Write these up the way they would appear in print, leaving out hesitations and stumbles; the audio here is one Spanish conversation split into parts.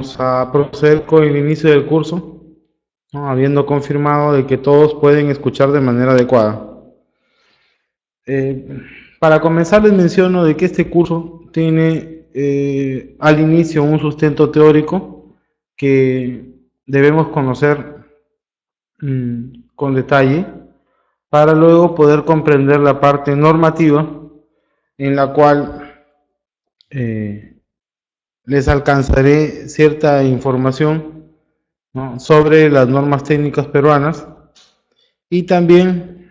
vamos a proceder con el inicio del curso, ¿no? Habiendo confirmado de que todos pueden escuchar de manera adecuada. Para comenzar les menciono de que este curso tiene al inicio un sustento teórico que debemos conocer con detalle para luego poder comprender la parte normativa en la cual les alcanzaré cierta información, ¿no?, sobre las normas técnicas peruanas, y también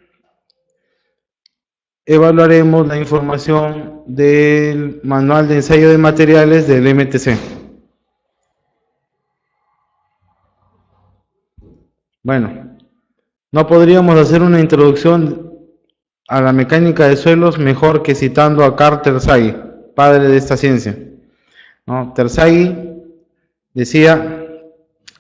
evaluaremos la información del manual de ensayo de materiales del MTC. Bueno, no podríamos hacer una introducción a la mecánica de suelos mejor que citando a Carl Terzaghi, padre de esta ciencia, ¿no? Terzaghi decía: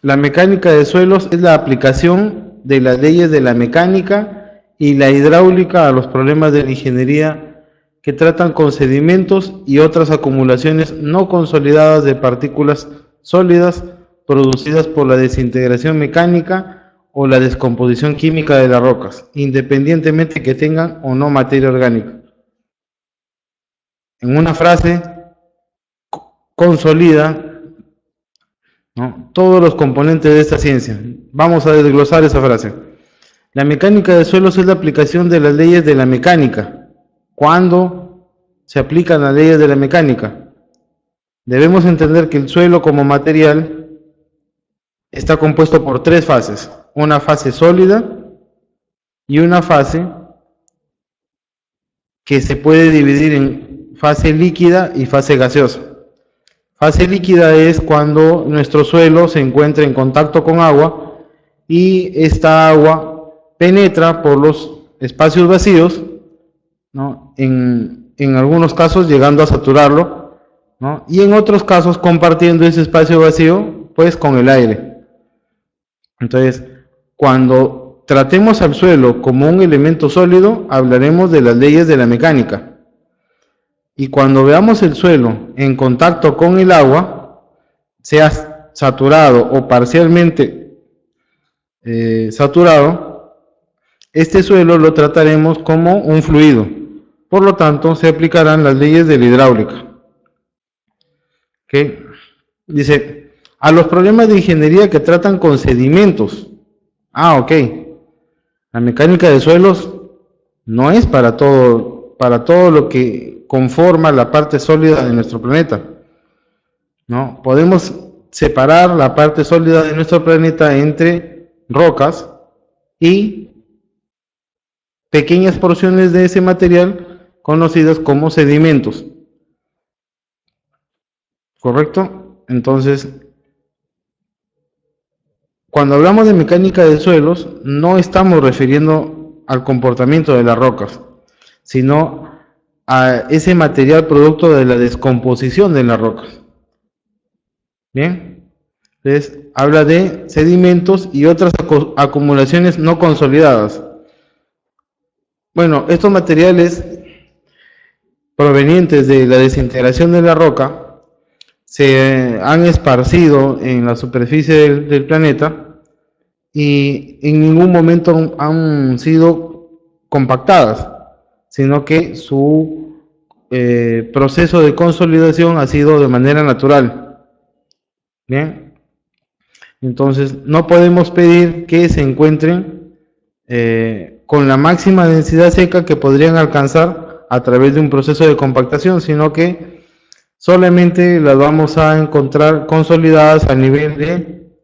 la mecánica de suelos es la aplicación de las leyes de la mecánica y la hidráulica a los problemas de la ingeniería que tratan con sedimentos y otras acumulaciones no consolidadas de partículas sólidas producidas por la desintegración mecánica o la descomposición química de las rocas, independientemente que tengan o no materia orgánica. En una frase, consolida, ¿no?, todos los componentes de esta ciencia. Vamos a desglosar esa frase. La mecánica de suelos es la aplicación de las leyes de la mecánica. ¿Cuándo se aplican las leyes de la mecánica? Debemos entender que el suelo como material está compuesto por tres fases: una fase sólida y una fase que se puede dividir en fase líquida y fase gaseosa. Fase líquida es cuando nuestro suelo se encuentra en contacto con agua y esta agua penetra por los espacios vacíos, ¿no?, en algunos casos llegando a saturarlo, ¿no?, y en otros casos compartiendo ese espacio vacío pues con el aire. Entonces, cuando tratemos al suelo como un elemento sólido, hablaremos de las leyes de la mecánica. Y cuando veamos el suelo en contacto con el agua, sea saturado o parcialmente saturado, este suelo lo trataremos como un fluido. Por lo tanto, se aplicarán las leyes de la hidráulica. ¿Okay? Dice: a los problemas de ingeniería que tratan con sedimentos. Ok. La mecánica de suelos no es para todo lo que conforma la parte sólida de nuestro planeta, ¿no? Podemos separar la parte sólida de nuestro planeta entre rocas y pequeñas porciones de ese material conocidas como sedimentos. ¿Correcto? Entonces, cuando hablamos de mecánica de suelos, no estamos refiriendo al comportamiento de las rocas, sino a ese material producto de la descomposición de las rocas. Bien, entonces habla de sedimentos y otras acumulaciones no consolidadas. Bueno, estos materiales provenientes de la desintegración de la roca se han esparcido en la superficie del planeta y en ningún momento han sido compactadas, sino que su proceso de consolidación ha sido de manera natural. Bien, entonces no podemos pedir que se encuentren con la máxima densidad seca que podrían alcanzar a través de un proceso de compactación, sino que solamente las vamos a encontrar consolidadas a nivel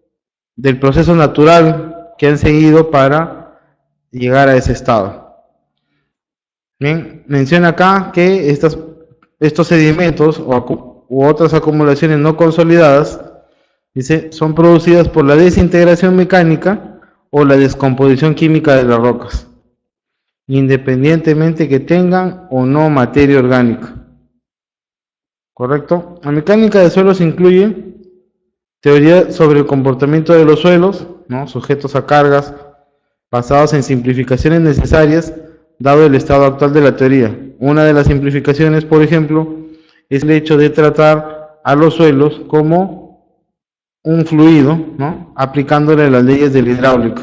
del proceso natural que han seguido para llegar a ese estado. Bien, menciona acá que estos sedimentos u otras acumulaciones no consolidadas, dice, son producidas por la desintegración mecánica o la descomposición química de las rocas, independientemente que tengan o no materia orgánica. ¿Correcto? La mecánica de suelos incluye teoría sobre el comportamiento de los suelos, ¿no?, sujetos a cargas, basados en simplificaciones necesarias, dado el estado actual de la teoría. Una de las simplificaciones, por ejemplo, es el hecho de tratar a los suelos como un fluido, ¿no? Aplicándole las leyes del hidráulico.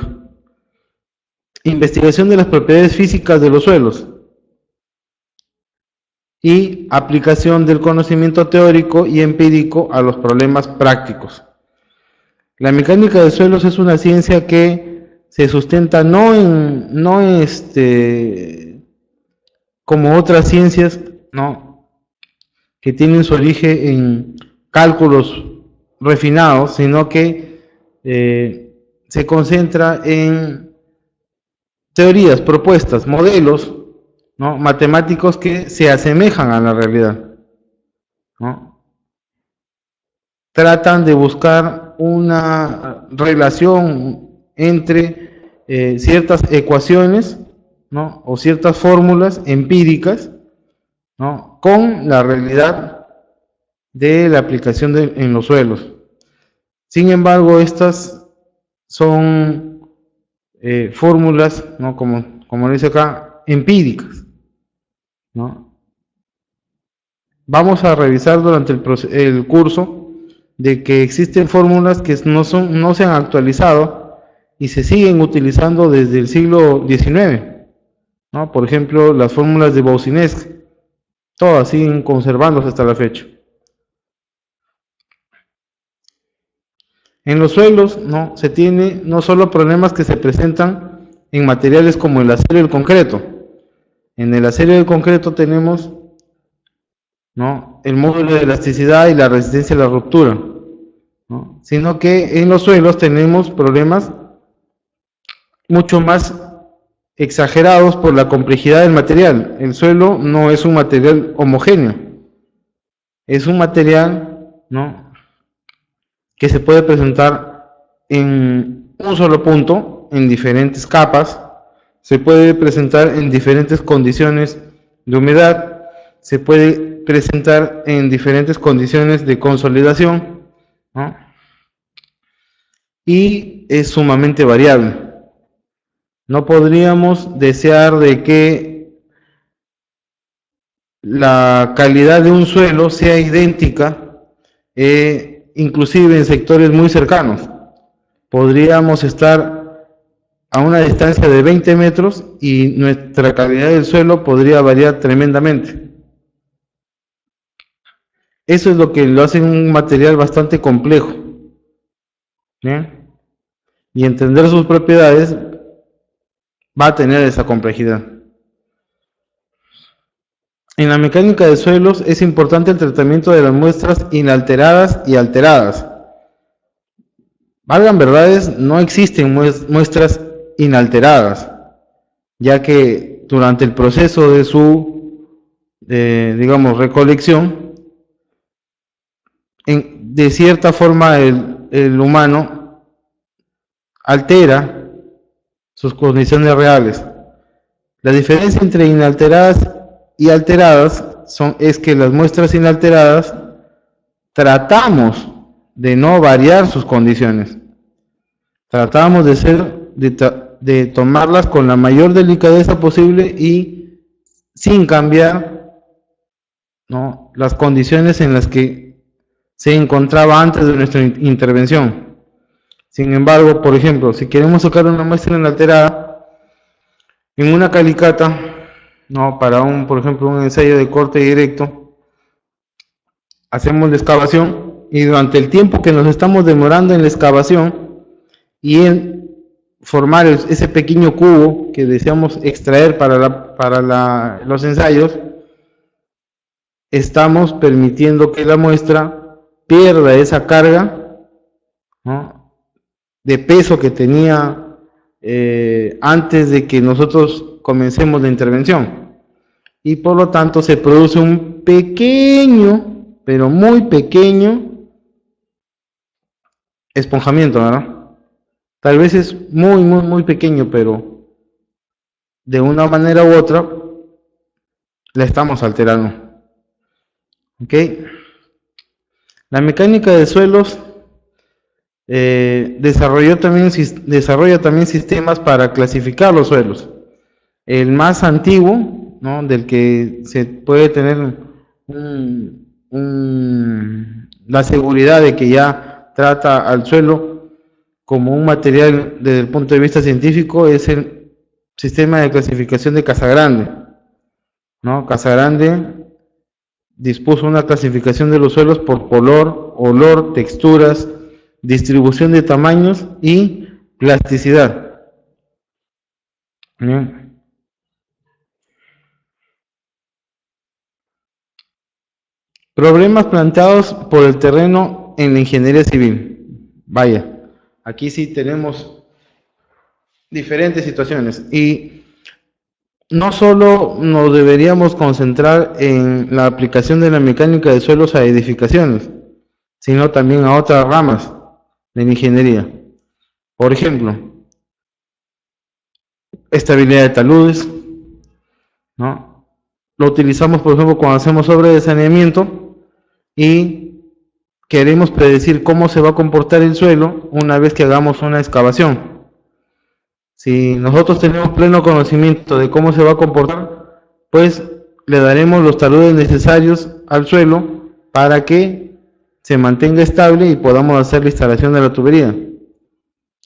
Investigación de las propiedades físicas de los suelos y aplicación del conocimiento teórico y empírico a los problemas prácticos. La mecánica de suelos es una ciencia que se sustenta como otras ciencias, ¿no? Que tienen su origen en cálculos refinados, sino que se concentra en teorías, propuestas, modelos, ¿no? Matemáticos que se asemejan a la realidad, ¿no? Tratan de buscar una relación entre ciertas ecuaciones, ¿no? O ciertas fórmulas empíricas, ¿no? Con la realidad de la aplicación en los suelos. Sin embargo, estas son fórmulas, ¿no? Como dice acá, empíricas, ¿no? Vamos a revisar durante el curso de que existen fórmulas que no se han actualizado y se siguen utilizando desde el siglo XIX, ¿no? Por ejemplo, las fórmulas de Boussinesq, todas siguen conservándose hasta la fecha. En los suelos, ¿no? Se tiene no solo problemas que se presentan en materiales como el acero y el concreto. En el acero y el concreto tenemos, ¿no? El módulo de elasticidad y la resistencia a la ruptura, ¿no? Sino que en los suelos tenemos problemas mucho más exagerados por la complejidad del material. El suelo no es un material homogéneo, es un material, ¿no? Que se puede presentar en un solo punto, en diferentes capas, se puede presentar en diferentes condiciones de humedad, se puede presentar en diferentes condiciones de consolidación, ¿no? Y es sumamente variable. No podríamos desear de que la calidad de un suelo sea idéntica, inclusive en sectores muy cercanos. Podríamos estar a una distancia de 20 metros y nuestra calidad del suelo podría variar tremendamente. Eso es lo que lo hace un material bastante complejo, ¿bien? Y entender sus propiedades va a tener esa complejidad. En la mecánica de suelos es importante el tratamiento de las muestras inalteradas y alteradas. Valgan verdades, no existen muestras inalteradas, ya que durante el proceso de su, digamos, recolección, de cierta forma el humano altera sus condiciones reales. La diferencia entre inalteradas y alteradas es que las muestras inalteradas tratamos de no variar sus condiciones. Tratamos de tomarlas con la mayor delicadeza posible y sin cambiar, ¿no?, las condiciones en las que se encontraba antes de nuestra intervención. Sin embargo, por ejemplo, si queremos sacar una muestra inalterada en una calicata, ¿no?, para por ejemplo, un ensayo de corte directo, hacemos la excavación y durante el tiempo que nos estamos demorando en la excavación y en formar ese pequeño cubo que deseamos extraer para los ensayos, estamos permitiendo que la muestra pierda esa carga, ¿no?, de peso que tenía antes de que nosotros comencemos la intervención, y por lo tanto se produce un pequeño, pero muy pequeño esponjamiento, ¿verdad? Tal vez es muy, muy, muy pequeño, pero de una manera u otra la estamos alterando. ¿Ok? La mecánica de suelos desarrolla también sistemas para clasificar los suelos. El más antiguo, ¿no?, del que se puede tener la seguridad de que ya trata al suelo como un material desde el punto de vista científico es el sistema de clasificación de Casagrande, ¿no? Casagrande dispuso una clasificación de los suelos por color, olor, texturas, distribución de tamaños y plasticidad. Bien. Problemas planteados por el terreno en la ingeniería civil. Vaya, aquí sí tenemos diferentes situaciones y no solo nos deberíamos concentrar en la aplicación de la mecánica de suelos a edificaciones, sino también a otras ramas de la ingeniería. Por ejemplo, estabilidad de taludes, ¿no? Lo utilizamos, por ejemplo, cuando hacemos obras de saneamiento y queremos predecir cómo se va a comportar el suelo una vez que hagamos una excavación. Si nosotros tenemos pleno conocimiento de cómo se va a comportar, pues le daremos los taludes necesarios al suelo para que se mantenga estable y podamos hacer la instalación de la tubería.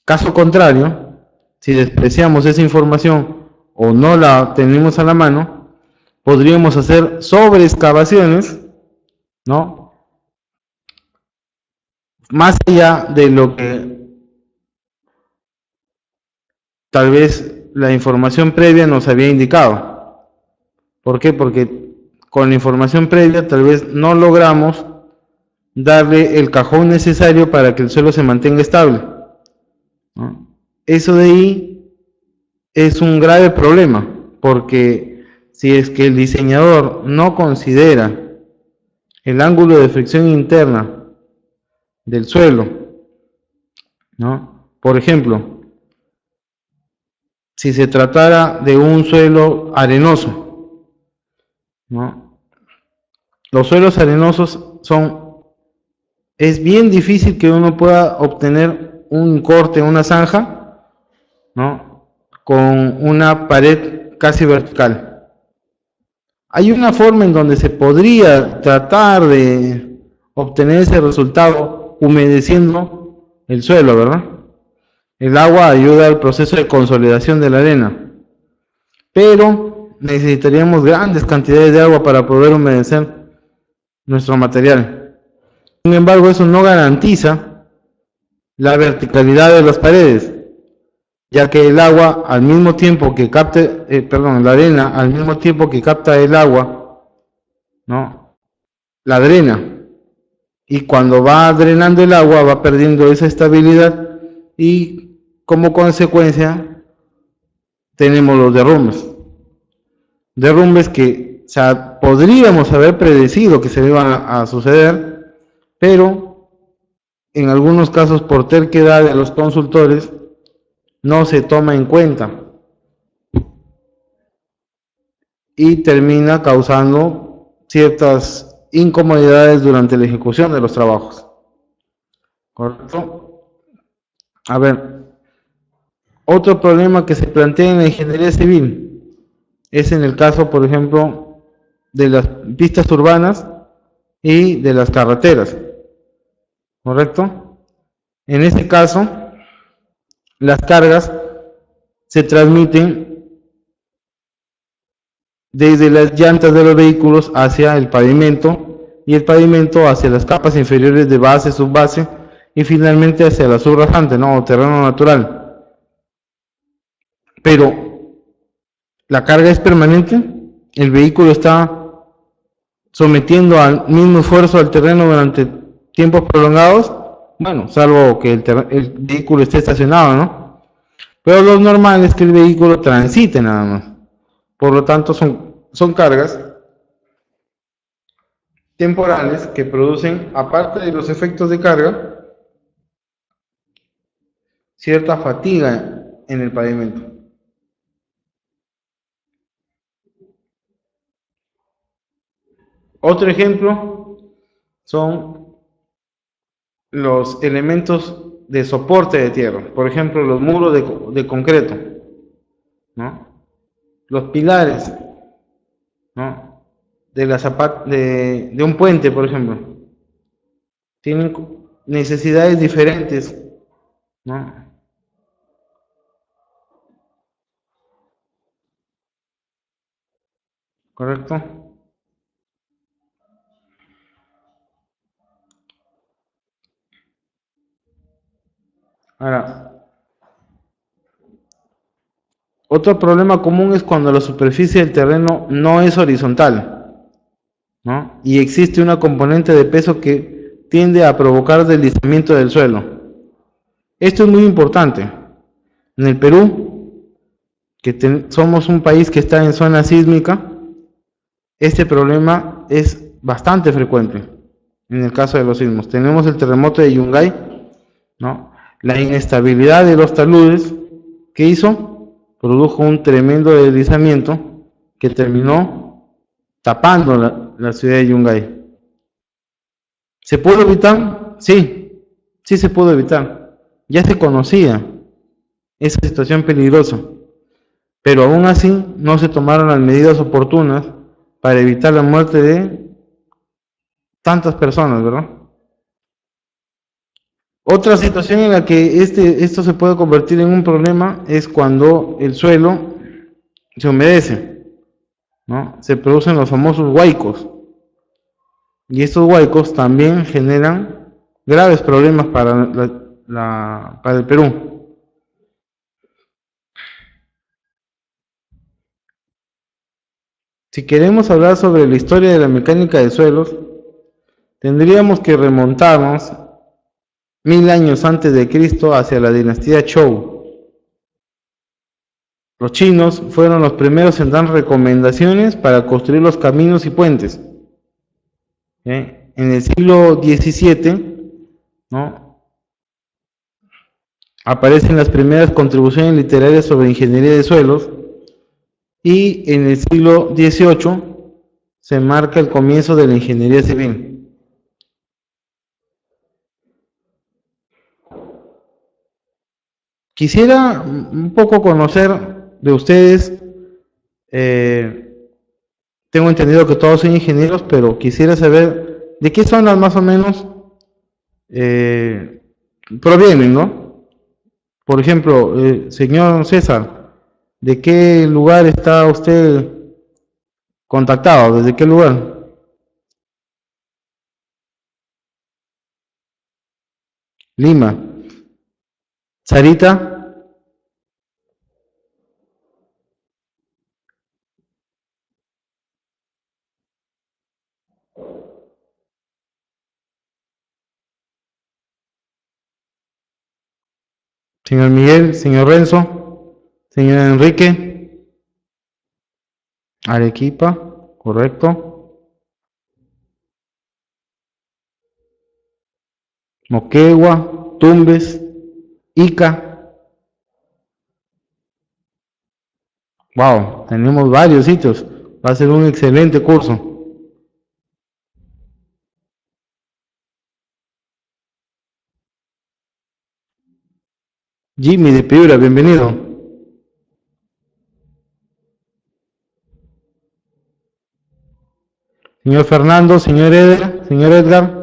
Caso contrario, si despreciamos esa información o no la tenemos a la mano, podríamos hacer sobreexcavaciones, ¿no? Más allá de lo que tal vez la información previa nos había indicado. ¿Por qué? Porque con la información previa tal vez no logramos darle el cajón necesario para que el suelo se mantenga estable, ¿no? Eso de ahí es un grave problema, porque si es que el diseñador no considera el ángulo de fricción interna del suelo, ¿no? Por ejemplo, si se tratara de un suelo arenoso, ¿no? Los suelos arenosos es bien difícil que uno pueda obtener un corte, una zanja, ¿no? Con una pared casi vertical. Hay una forma en donde se podría tratar de obtener ese resultado humedeciendo el suelo, ¿verdad? El agua ayuda al proceso de consolidación de la arena, pero necesitaríamos grandes cantidades de agua para poder humedecer nuestro material. Sin embargo, eso no garantiza la verticalidad de las paredes, ya que el agua al mismo tiempo que la arena al mismo tiempo que capta el agua, ¿no? La drena. Y cuando va drenando el agua va perdiendo esa estabilidad y como consecuencia tenemos los derrumbes. Derrumbes que podríamos haber predecido que se iban a suceder, pero en algunos casos por terquedad de los consultores no se toma en cuenta y termina causando ciertas incomodidades durante la ejecución de los trabajos. ¿Correcto? A ver, otro problema que se plantea en la ingeniería civil es en el caso, por ejemplo, de las pistas urbanas y de las carreteras. ¿Correcto? En este caso, las cargas se transmiten desde las llantas de los vehículos hacia el pavimento y el pavimento hacia las capas inferiores de base, subbase y finalmente hacia la subrasante, ¿no? O terreno natural. Pero la carga es permanente, el vehículo está sometiendo al mismo esfuerzo al terreno durante tiempos prolongados, bueno, salvo que el vehículo esté estacionado, ¿no? Pero lo normal es que el vehículo transite nada más. Por lo tanto, son cargas temporales que producen, aparte de los efectos de carga, cierta fatiga en el pavimento. Otro ejemplo son los elementos de soporte de tierra, por ejemplo, los muros de concreto, ¿no? Los pilares, ¿no? De un puente, por ejemplo, tienen necesidades diferentes, ¿no? ¿Correcto? Ahora, otro problema común es cuando la superficie del terreno no es horizontal, ¿no? Y existe una componente de peso que tiende a provocar deslizamiento del suelo. Esto es muy importante. En el Perú, que somos un país que está en zona sísmica, este problema es bastante frecuente en el caso de los sismos. Tenemos el terremoto de Yungay, ¿no? La inestabilidad de los taludes, ¿qué hizo? Produjo un tremendo deslizamiento que terminó tapando la ciudad de Yungay. ¿Se pudo evitar? Sí, sí se pudo evitar. Ya se conocía esa situación peligrosa, pero aún así no se tomaron las medidas oportunas para evitar la muerte de tantas personas, ¿verdad? Otra situación en la que esto se puede convertir en un problema es cuando el suelo se humedece, ¿no? Se producen los famosos huaicos, y estos huaicos también generan graves problemas para el Perú. Si queremos hablar sobre la historia de la mecánica de suelos, tendríamos que remontarnos 1000 años antes de Cristo hacia la dinastía Zhou. Los chinos fueron los primeros en dar recomendaciones para construir los caminos y puentes. En el siglo XVII, ¿no?, aparecen las primeras contribuciones literarias sobre ingeniería de suelos, y en el siglo XVIII se marca el comienzo de la ingeniería civil. Quisiera un poco conocer de ustedes, tengo entendido que todos son ingenieros, pero quisiera saber de qué zonas más o menos provienen, ¿no? Por ejemplo, señor César, ¿de qué lugar está usted contactado? ¿Desde qué lugar? Lima. Sarita, señor Miguel, señor Renzo, señor Enrique, Arequipa, correcto. Moquegua, Tumbes, Ica. Wow, tenemos varios sitios. Va a ser un excelente curso. Jimmy de Piura, bienvenido. Señor Fernando, señor Eder, señor Edgar.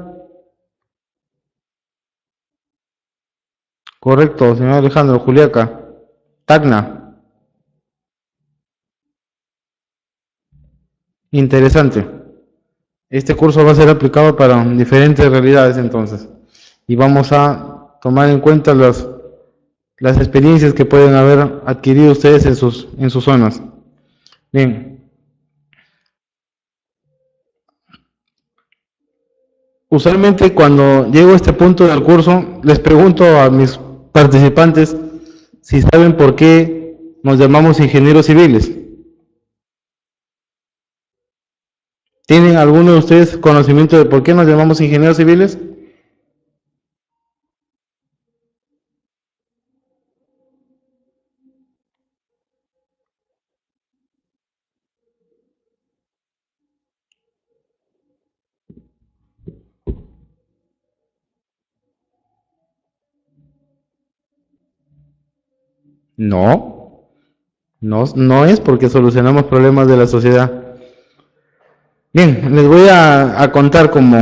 Correcto, señor Alejandro, Juliaca. Tacna. Interesante. Este curso va a ser aplicado para diferentes realidades entonces. Y vamos a tomar en cuenta las experiencias que pueden haber adquirido ustedes en sus zonas. Bien. Usualmente cuando llego a este punto del curso, les pregunto a mis participantes si saben por qué nos llamamos ingenieros civiles. ¿Tienen alguno de ustedes conocimiento de por qué nos llamamos ingenieros civiles? No, no es porque solucionamos problemas de la sociedad. Bien, les voy a contar como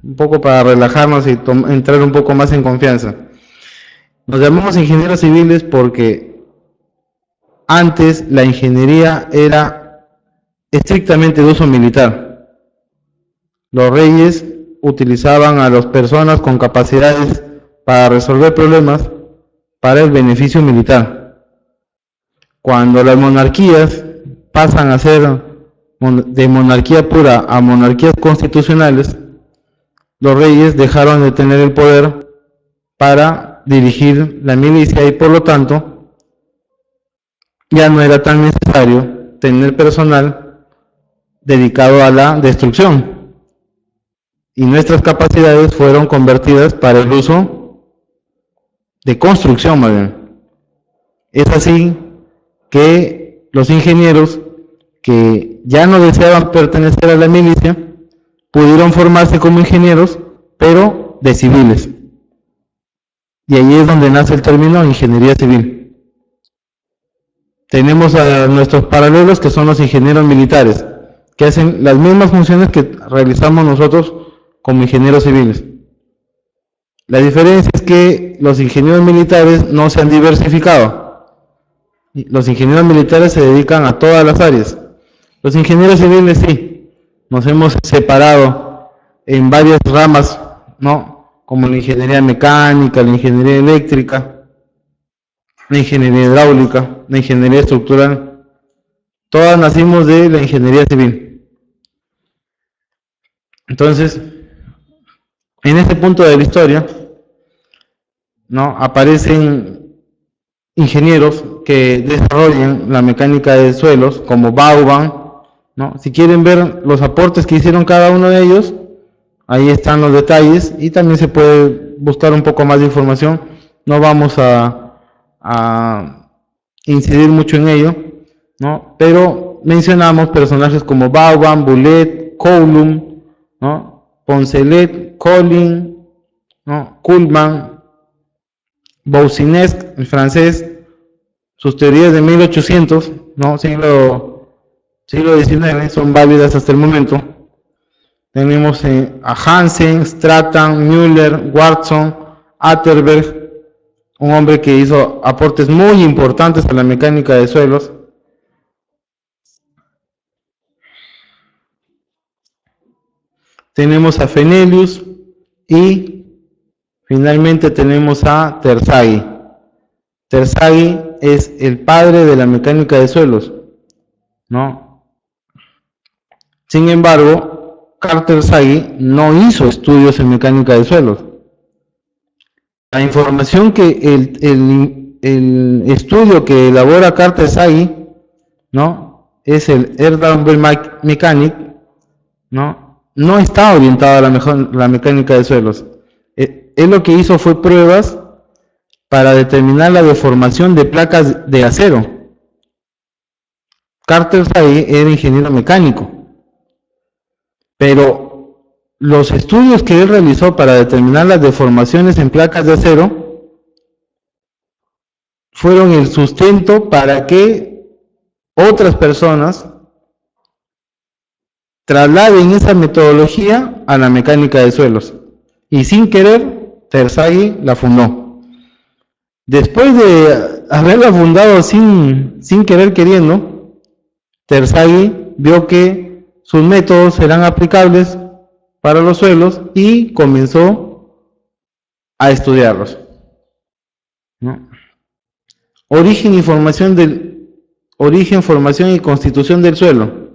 un poco para relajarnos y entrar un poco más en confianza. Nos llamamos ingenieros civiles porque antes la ingeniería era estrictamente de uso militar. Los reyes utilizaban a las personas con capacidades para resolver problemas para el beneficio militar. Cuando las monarquías pasan a ser de monarquía pura a monarquías constitucionales, los reyes dejaron de tener el poder para dirigir la milicia y por lo tanto ya no era tan necesario tener personal dedicado a la destrucción y nuestras capacidades fueron convertidas para el uso de construcción más bien. Es así que los ingenieros que ya no deseaban pertenecer a la milicia pudieron formarse como ingenieros, pero de civiles. Y ahí es donde nace el término ingeniería civil. Tenemos a nuestros paralelos que son los ingenieros militares, que hacen las mismas funciones que realizamos nosotros como ingenieros civiles. La diferencia es que los ingenieros militares no se han diversificado. Los ingenieros militares se dedican a todas las áreas. Los ingenieros civiles sí, nos hemos separado en varias ramas, ¿no? Como la ingeniería mecánica, la ingeniería eléctrica, la ingeniería hidráulica, la ingeniería estructural. Todas nacimos de la ingeniería civil. Entonces, en este punto de la historia, ¿no? Aparecen ingenieros que desarrollan la mecánica de suelos, como Vauban, ¿no? Si quieren ver los aportes que hicieron cada uno de ellos, ahí están los detalles y también se puede buscar un poco más de información. No vamos a incidir mucho en ello, ¿no? Pero mencionamos personajes como Vauban, Boulet, Coulomb, ¿no? Poncelet, Collin, ¿no? Kuhlmann, Boussinesq, el francés, sus teorías de 1800, ¿no? siglo XIX, son válidas hasta el momento. Tenemos a Hansen, Stratton, Müller, Watson, Atterberg, un hombre que hizo aportes muy importantes a la mecánica de suelos. Tenemos a Fenelius y finalmente tenemos a Terzaghi. Terzaghi es el padre de la mecánica de suelos, ¿no? Sin embargo, Carl Terzaghi no hizo estudios en mecánica de suelos. La información que el estudio que elabora Carl Terzaghi, ¿no? Es el Erdauer Mechanic, no está orientado a la mecánica de suelos. Él lo que hizo fue pruebas para determinar la deformación de placas de acero. Carl Terzaghi era ingeniero mecánico, pero los estudios que él realizó para determinar las deformaciones en placas de acero fueron el sustento para que otras personas trasladen esa metodología a la mecánica de suelos. Y sin querer, Terzaghi la fundó. Después de haberla fundado sin querer queriendo, Terzaghi vio que sus métodos eran aplicables para los suelos y comenzó a estudiarlos, ¿no? Origen, formación y constitución del suelo.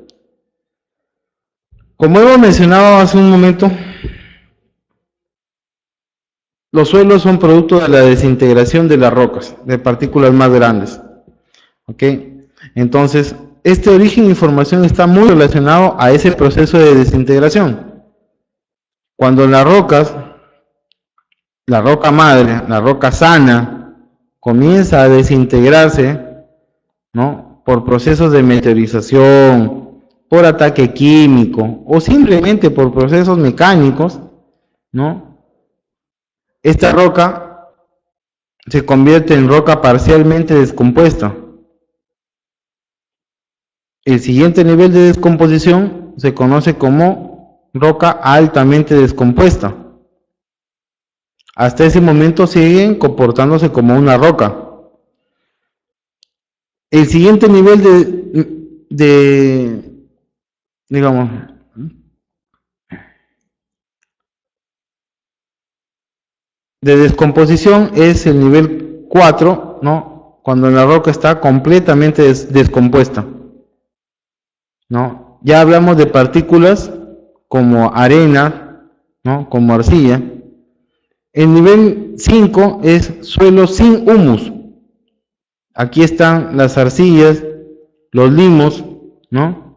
Como hemos mencionado hace un momento, los suelos son producto de la desintegración de las rocas, de partículas más grandes. ¿Ok? Entonces, este origen y formación está muy relacionado a ese proceso de desintegración. Cuando las rocas, la roca madre, la roca sana, comienza a desintegrarse, ¿no? Por procesos de meteorización, por ataque químico o simplemente por procesos mecánicos, ¿no? Esta roca se convierte en roca parcialmente descompuesta. El siguiente nivel de descomposición se conoce como roca altamente descompuesta. Hasta ese momento siguen comportándose como una roca. El siguiente nivel digamos, de descomposición es el nivel 4, ¿no? Cuando la roca está completamente descompuesta, ¿no? Ya hablamos de partículas como arena, ¿no? Como arcilla. El nivel 5 es suelo sin humus. Aquí están las arcillas, los limos, ¿no?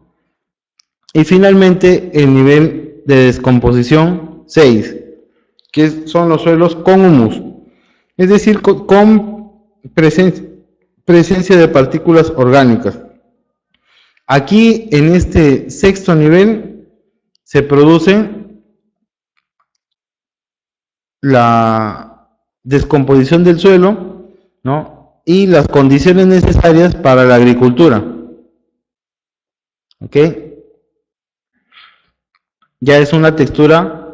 Y finalmente el nivel de descomposición 6, que son los suelos con humus, es decir, con presencia de partículas orgánicas. Aquí en este sexto nivel se produce la descomposición del suelo, ¿no? Y las condiciones necesarias para la agricultura. ¿Ok? Ya es una textura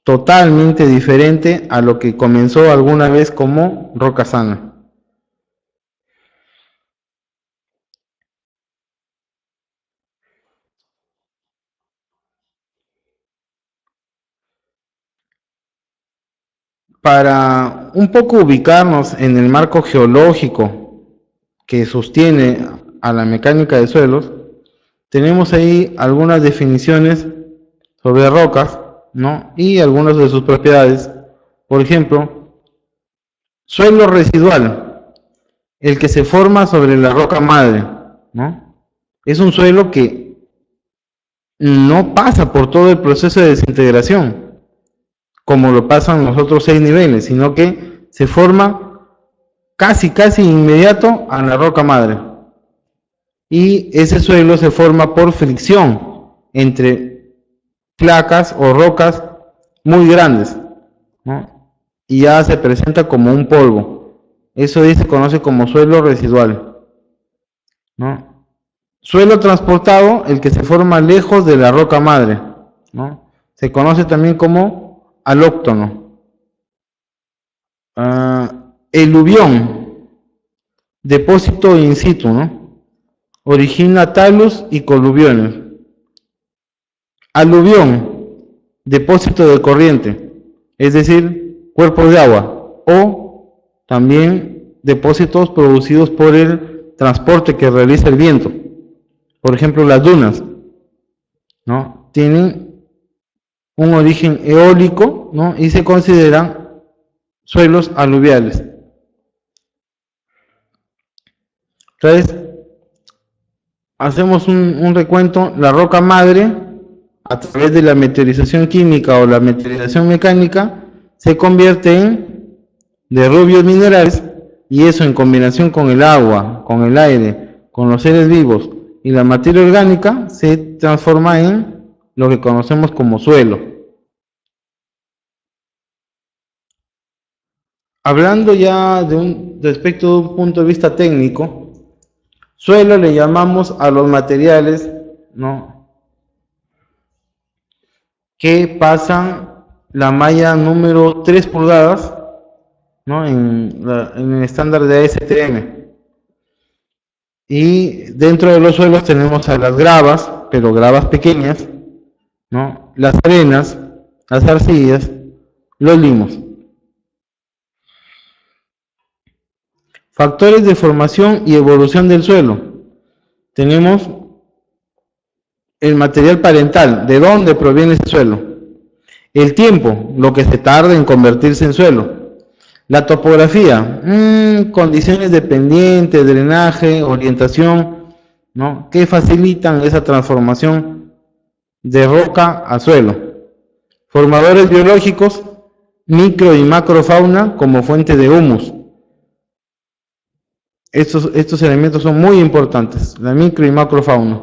totalmente diferente a lo que comenzó alguna vez como roca sana. Para un poco ubicarnos en el marco geológico que sostiene a la mecánica de suelos, tenemos ahí algunas definiciones sobre rocas, ¿no? Y algunas de sus propiedades. Por ejemplo, suelo residual, el que se forma sobre la roca madre, ¿no? Es un suelo que no pasa por todo el proceso de desintegración, como lo pasan los otros 6 niveles, sino que se forma casi inmediato a la roca madre. Y ese suelo se forma por fricción entre placas o rocas muy grandes, ¿no? Y ya se presenta como un polvo. Eso se conoce como suelo residual, ¿no? Suelo transportado, el que se forma lejos de la roca madre, ¿no? Se conoce también como alóctono. Eluvión, depósito in situ, ¿no? Origina talus y coluviones. Aluvión, depósito de corriente, es decir, cuerpos de agua, o también depósitos producidos por el transporte que realiza el viento. Por ejemplo, las dunas, ¿no? Tienen un origen eólico, ¿no? Y se consideran suelos aluviales. Entonces, hacemos un recuento. La roca madre, a través de la meteorización química o la meteorización mecánica, se convierte en derrubios minerales, y eso en combinación con el agua, con el aire, con los seres vivos y la materia orgánica, se transforma en lo que conocemos como suelo. Hablando ya respecto de un punto de vista técnico, suelo le llamamos a los materiales, ¿no?, que pasan la malla número 3 pulgadas, ¿no?, en el estándar de ASTM. Y dentro de los suelos tenemos a las gravas, pero gravas pequeñas, ¿no?, las arenas, las arcillas, los limos. Factores de formación y evolución del suelo. Tenemos el material parental, de dónde proviene ese suelo. El tiempo, lo que se tarda en convertirse en suelo. La topografía, condiciones de pendiente, drenaje, orientación, ¿no?, que facilitan esa transformación de roca a suelo. Formadores biológicos, micro y macrofauna como fuente de humus. Estos elementos son muy importantes, la micro y macrofauna.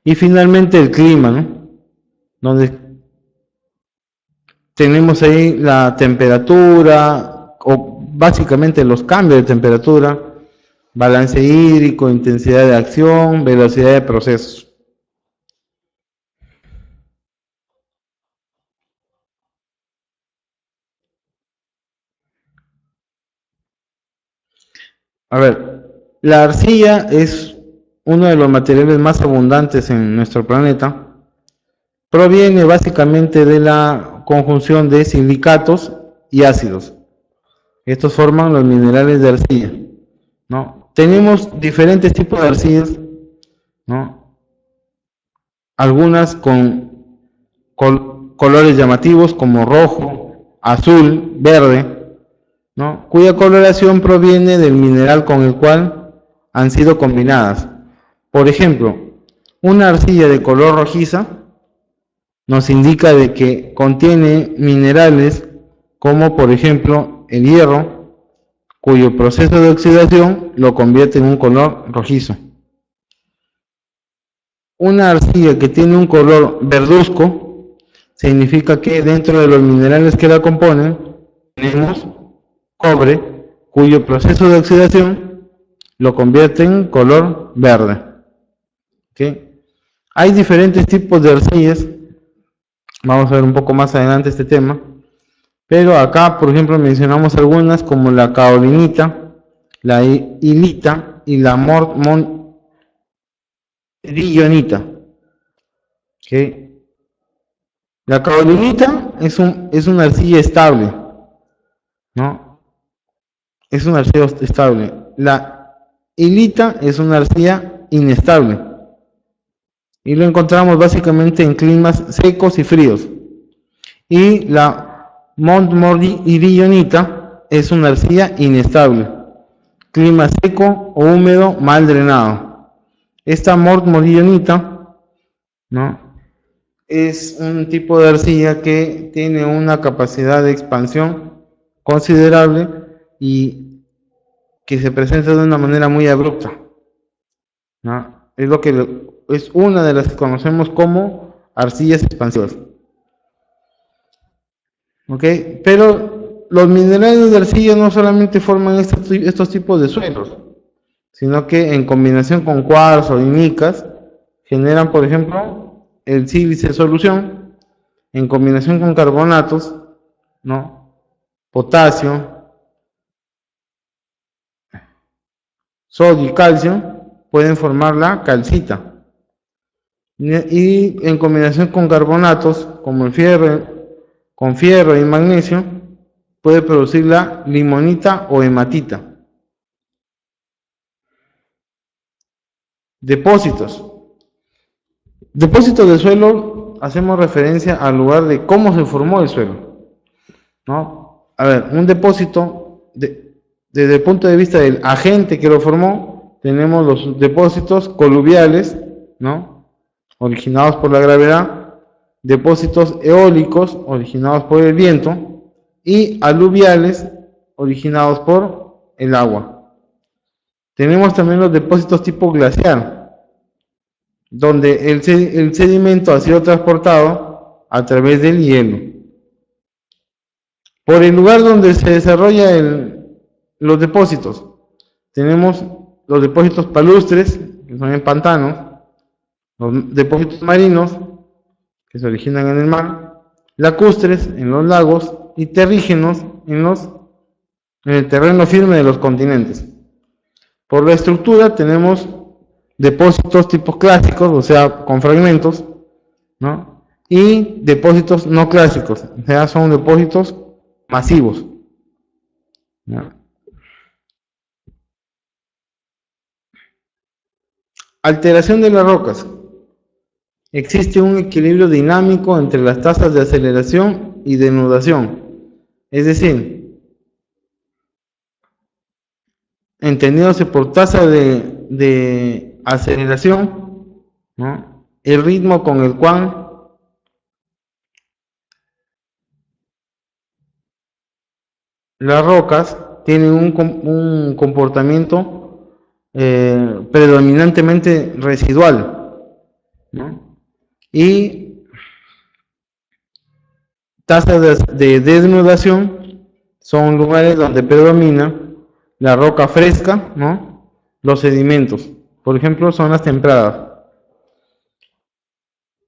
Y finalmente el clima, ¿no?, donde tenemos ahí la temperatura, o básicamente los cambios de temperatura, balance hídrico, intensidad de acción, velocidad de procesos. A ver, la arcilla es uno de los materiales más abundantes en nuestro planeta. Proviene básicamente de la conjunción de silicatos y ácidos. Estos forman los minerales de arcilla, ¿no? Tenemos diferentes tipos de arcillas, ¿no? Algunas con colores llamativos como rojo, azul, verde, ¿no? Cuya coloración proviene del mineral con el cual han sido combinadas. Por ejemplo, una arcilla de color rojiza nos indica de que contiene minerales como por ejemplo el hierro, cuyo proceso de oxidación lo convierte en un color rojizo. Una arcilla que tiene un color verduzco significa que dentro de los minerales que la componen tenemos cobre, cuyo proceso de oxidación lo convierte en color verde. ¿Okay? Hay diferentes tipos de arcillas, vamos a ver un poco más adelante este tema, pero acá por ejemplo mencionamos algunas como la caolinita, la hilita y la mondionita. ¿Okay? La caolinita es una arcilla estable, ¿no? Es una arcilla estable. La hilita es una arcilla inestable y lo encontramos básicamente en climas secos y fríos. Y la mondionita es una arcilla inestable, clima seco o húmedo mal drenado. Esta mondionita, ¿no?, es un tipo de arcilla que tiene una capacidad de expansión considerable y que se presenta de una manera muy abrupta, ¿no? Es una de las que conocemos como arcillas expansivas. ¿Ok? Pero los minerales de arcilla no solamente forman estos tipos de suelos, sino que en combinación con cuarzo y micas generan, por ejemplo, el sílice en solución, en combinación con carbonatos, ¿no?, potasio, sodio y calcio, pueden formar la calcita. Y en combinación con carbonatos, como el fierro, con fierro y magnesio, puede producir la limonita o hematita. Depósitos. Depósitos de suelo, hacemos referencia al lugar de cómo se formó el suelo, ¿no? A ver, un depósito, desde el punto de vista del agente que lo formó, tenemos los depósitos coluviales, ¿no?, originados por la gravedad, depósitos eólicos, originados por el viento, y aluviales, originados por el agua. Tenemos también los depósitos tipo glaciar, donde el sedimento ha sido transportado a través del hielo. Por el lugar donde se desarrollan los depósitos, tenemos los depósitos palustres, que son en pantanos, los depósitos marinos, que se originan en el mar, lacustres en los lagos y terrígenos en el terreno firme de los continentes. Por la estructura tenemos depósitos tipos clásicos, o sea, con fragmentos, ¿no?, y depósitos no clásicos, o sea, son depósitos masivos, ¿no? Alteración de las rocas. Existe un equilibrio dinámico entre las tasas de aceleración y denudación, es decir, entendiéndose por tasa de aceleración, ¿no?, el ritmo con el cual las rocas tienen un comportamiento predominantemente residual, ¿no?, y tasas de desnudación son lugares donde predomina la roca fresca, ¿no?, los sedimentos, por ejemplo, zonas templadas.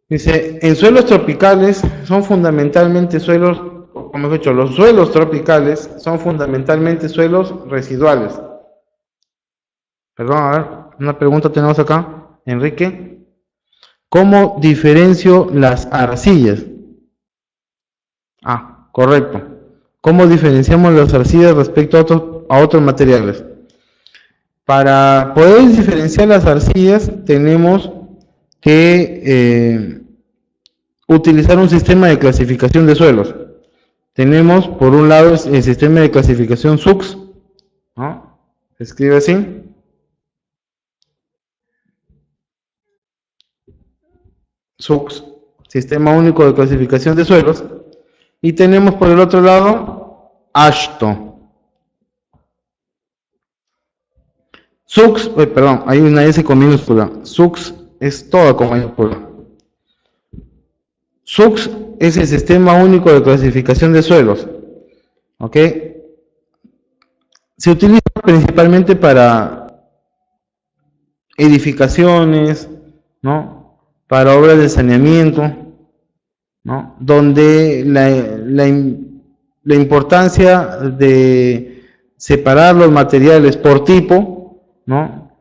Dice, en suelos tropicales son fundamentalmente suelos, o mejor dicho, los suelos tropicales son fundamentalmente suelos residuales. Perdón, a ver, una pregunta tenemos acá, Enrique. ¿Cómo diferencio las arcillas? Ah, correcto. ¿Cómo diferenciamos las arcillas respecto a otros materiales? Para poder diferenciar las arcillas tenemos que utilizar un sistema de clasificación de suelos. Tenemos por un lado el sistema de clasificación SUX, ¿no? Se escribe así. SUX, Sistema Único de Clasificación de Suelos. Y tenemos por el otro lado AASHTO. SUX, perdón, hay una S con minúscula. SUX es toda con mayúscula. SUX es el Sistema Único de Clasificación de Suelos. ¿Ok? Se utiliza principalmente para edificaciones, ¿no? Para obras de saneamiento, ¿no? Donde la importancia de separar los materiales por tipo, ¿no?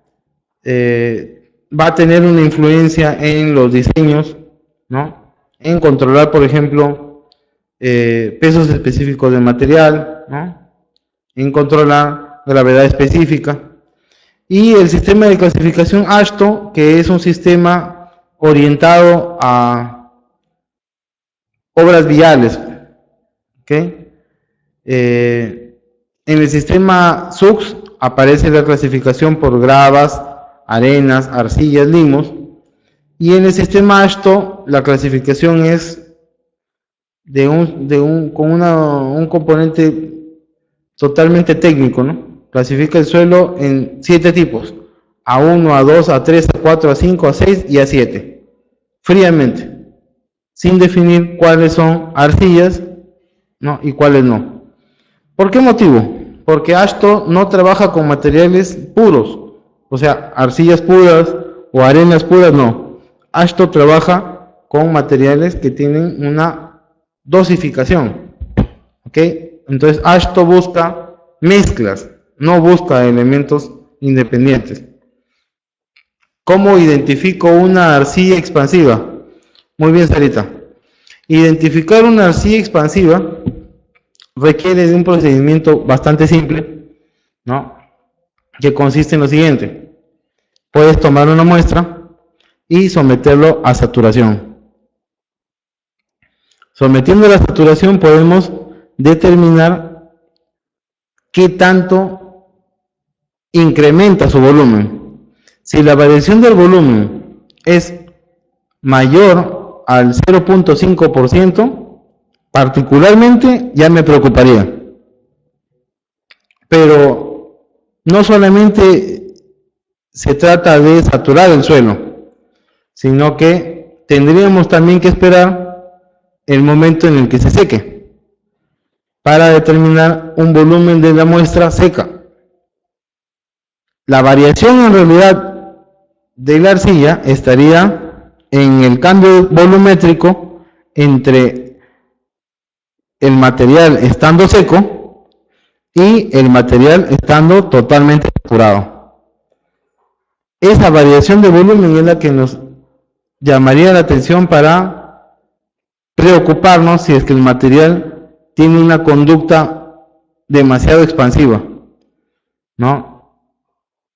Va a tener una influencia en los diseños, ¿no? En controlar, por ejemplo, pesos específicos del material, ¿no? En controlar gravedad específica. Y el sistema de clasificación AASHTO, que es un sistema orientado a obras viales, ¿ok? En el sistema SUX aparece la clasificación por gravas, arenas, arcillas, limos, y en el sistema AASHTO la clasificación es con un componente totalmente técnico, ¿no? Clasifica el suelo en 7 tipos: A1, A2, A3, A4, A5, A6 y A7, fríamente, sin definir cuáles son arcillas, ¿no? Y cuáles no. ¿Por qué motivo? Porque AASHTO no trabaja con materiales puros, o sea, arcillas puras o arenas puras, no. AASHTO trabaja con materiales que tienen una dosificación, ¿ok? Entonces AASHTO busca mezclas, no busca elementos independientes. ¿Cómo identifico una arcilla expansiva? Muy bien, Sarita. Identificar una arcilla expansiva requiere de un procedimiento bastante simple, ¿no? Que consiste en lo siguiente: puedes tomar una muestra y someterlo a saturación. Sometiendo a la saturación podemos determinar qué tanto incrementa su volumen. Si la variación del volumen es mayor al 0.5%, particularmente ya me preocuparía. Pero no solamente se trata de saturar el suelo, sino que tendríamos también que esperar el momento en el que se seque para determinar un volumen de la muestra seca. La variación en realidad de la arcilla estaría en el cambio volumétrico entre el material estando seco y el material estando totalmente saturado. Esa variación de volumen es la que nos llamaría la atención para preocuparnos si es que el material tiene una conducta demasiado expansiva, ¿no?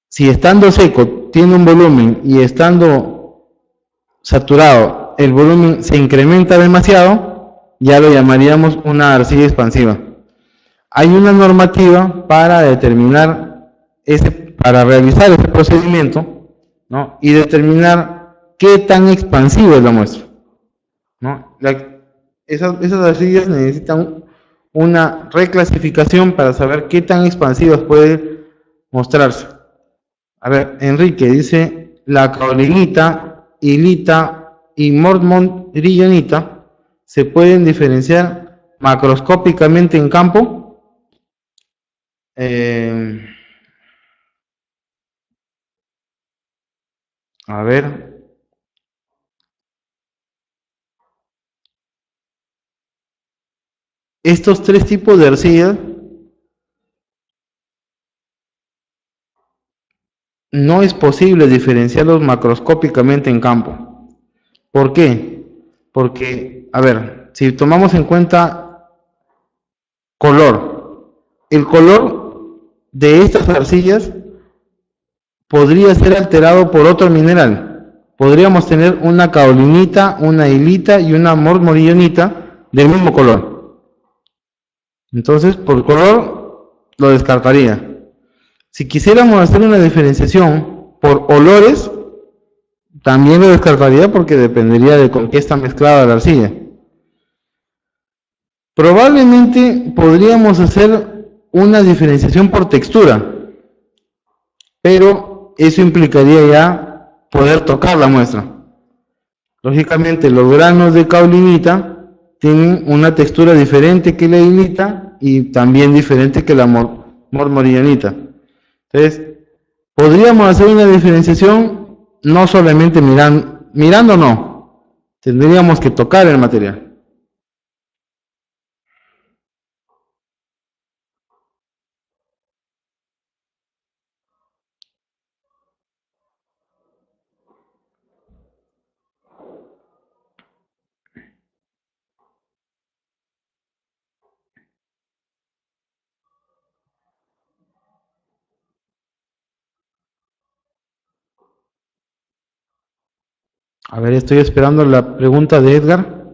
Si estando seco tiene un volumen y estando saturado el volumen se incrementa demasiado, ya lo llamaríamos una arcilla expansiva. Hay una normativa para determinar para realizar ese procedimiento, ¿no? Y determinar qué tan expansiva es la muestra, ¿no? Esas arcillas necesitan una reclasificación para saber qué tan expansivas puede mostrarse. A ver, Enrique dice: la caolinita, hilita y mortmontrillonita se pueden diferenciar macroscópicamente en campo. A ver, estos tres tipos de arcillas no es posible diferenciarlos macroscópicamente en campo. ¿Por qué? Porque, a ver, si tomamos en cuenta color, el color de estas arcillas podría ser alterado por otro mineral. Podríamos tener una caolinita, una hilita y una mormorillonita del mismo color. Entonces, por color, lo descartaría. Si quisiéramos hacer una diferenciación por olores, también lo descartaría porque dependería de con qué está mezclada la arcilla. Probablemente podríamos hacer una diferenciación por textura, pero eso implicaría ya poder tocar la muestra. Lógicamente, los granos de caulinita tienen una textura diferente que la hilita y también diferente que la mormorillonita. Entonces, podríamos hacer una diferenciación no solamente mirando no, tendríamos que tocar el material. A ver, estoy esperando la pregunta de Edgar.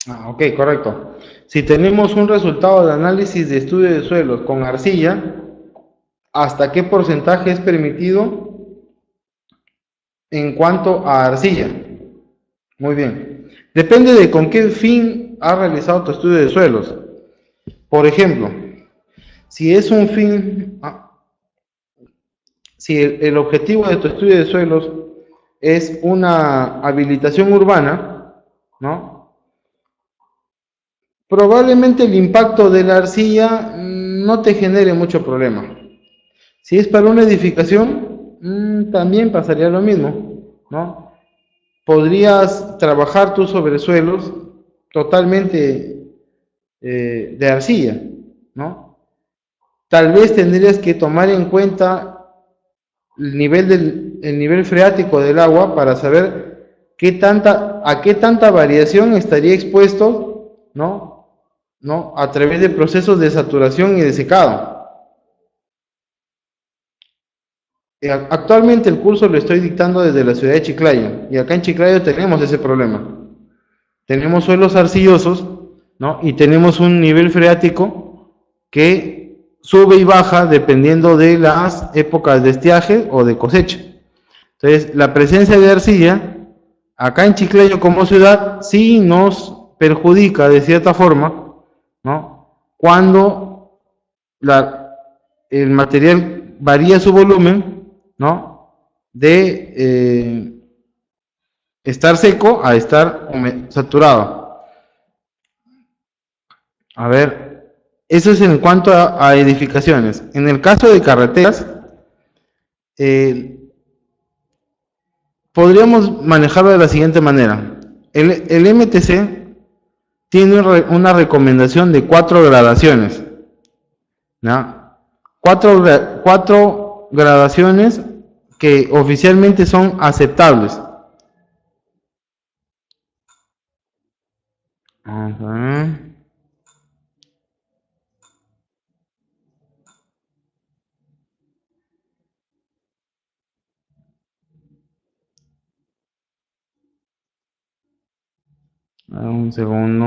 Ah, ok, correcto. Si tenemos un resultado de análisis de estudio de suelos con arcilla, ¿hasta qué porcentaje es permitido en cuanto a arcilla? Muy bien. Depende de con qué fin has realizado tu estudio de suelos. Por ejemplo, si es un fin, si el objetivo de tu estudio de suelos es una habilitación urbana, ¿no? Probablemente el impacto de la arcilla no te genere mucho problema. Si es para una edificación, también pasaría lo mismo, ¿no? Podrías trabajar tus sobresuelos totalmente de arcilla, ¿no? Tal vez tendrías que tomar en cuenta el nivel freático del agua para saber a qué tanta variación estaría expuesto, ¿no? ¿No? A través de procesos de saturación y de secado. Actualmente el curso lo estoy dictando desde la ciudad de Chiclayo y acá en Chiclayo tenemos ese problema. Tenemos suelos arcillosos, ¿no? Y tenemos un nivel freático que sube y baja dependiendo de las épocas de estiaje o de cosecha. Entonces, la presencia de arcilla acá en Chiclayo como ciudad sí nos perjudica de cierta forma, ¿no? Cuando la, el material varía su volumen, ¿no? De estar seco a estar saturado. A ver, eso es en cuanto a edificaciones. En el caso de carreteras, eh, podríamos manejarlo de la siguiente manera. El MTC tiene una recomendación de 4 gradaciones, ¿no? Cuatro gradaciones que oficialmente son aceptables. Ajá. Un segundo.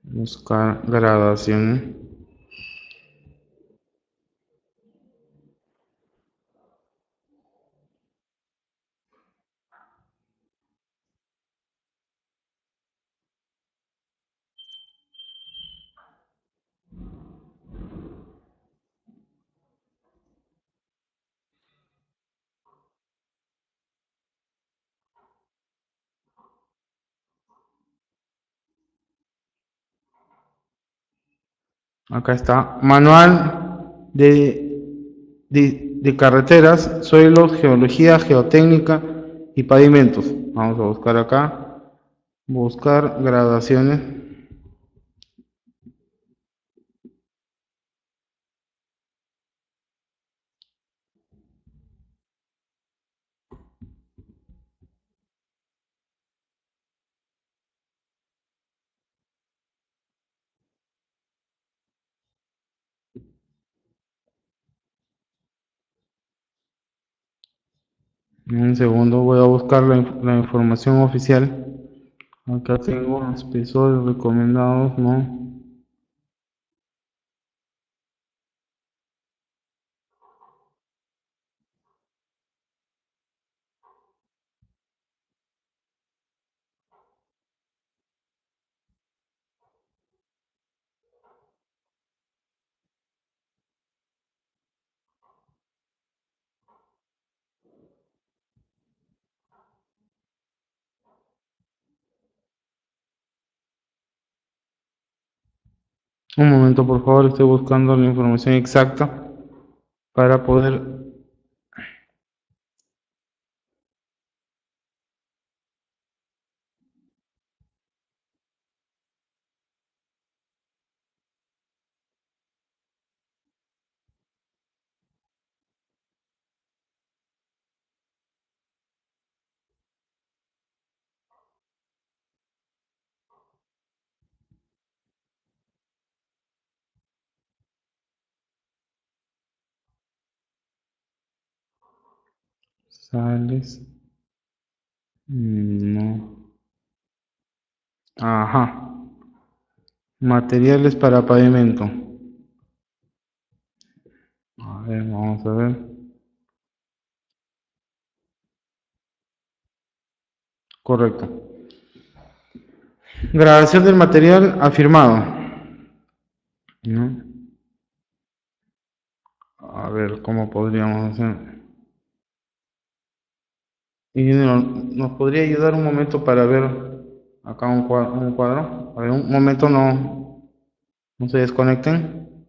Buscar gradación. Acá está. Manual de carreteras, suelos, geología, geotécnica y pavimentos. Vamos a buscar acá. Buscar gradaciones. Un segundo, voy a buscar la información oficial. Acá tengo espesores recomendados, ¿no? Un momento, por favor, estoy buscando la información exacta para poder... Sales. No. Ajá. Materiales para pavimento. A ver, vamos a ver. Correcto. Grabación del material afirmado. ¿No? A ver, ¿cómo podríamos hacer? Ingeniero, ¿nos podría ayudar un momento para ver acá un cuadro? A ver, un momento, no se desconecten.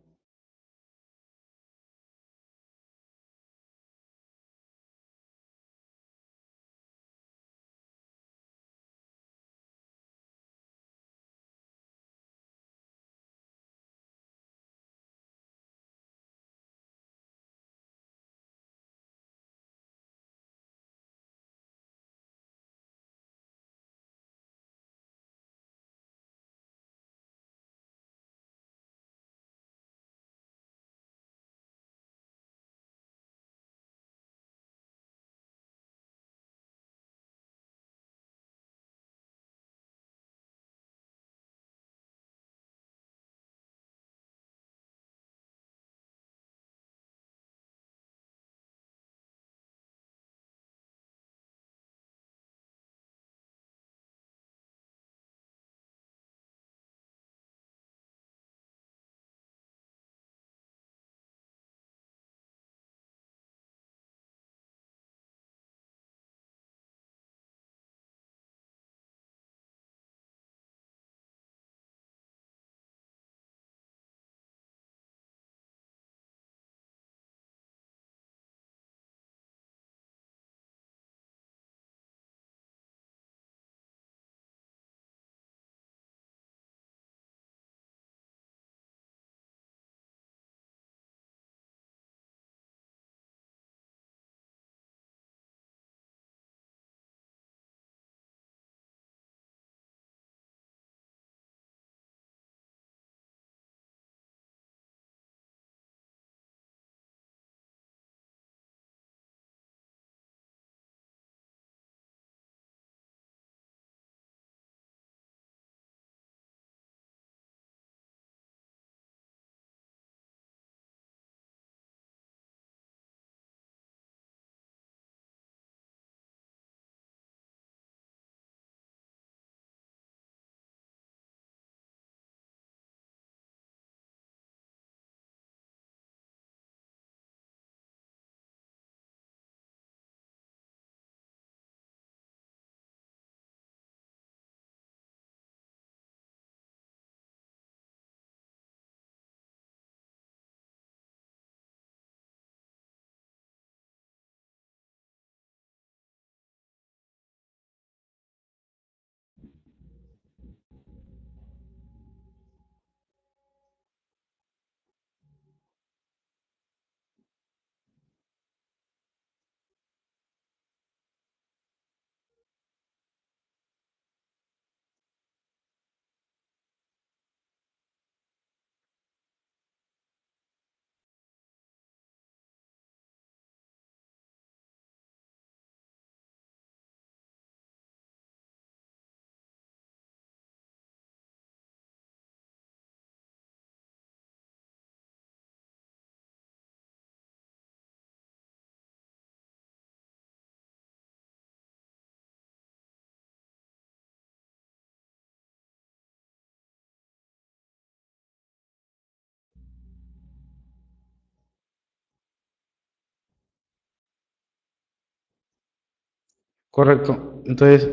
Correcto. Entonces,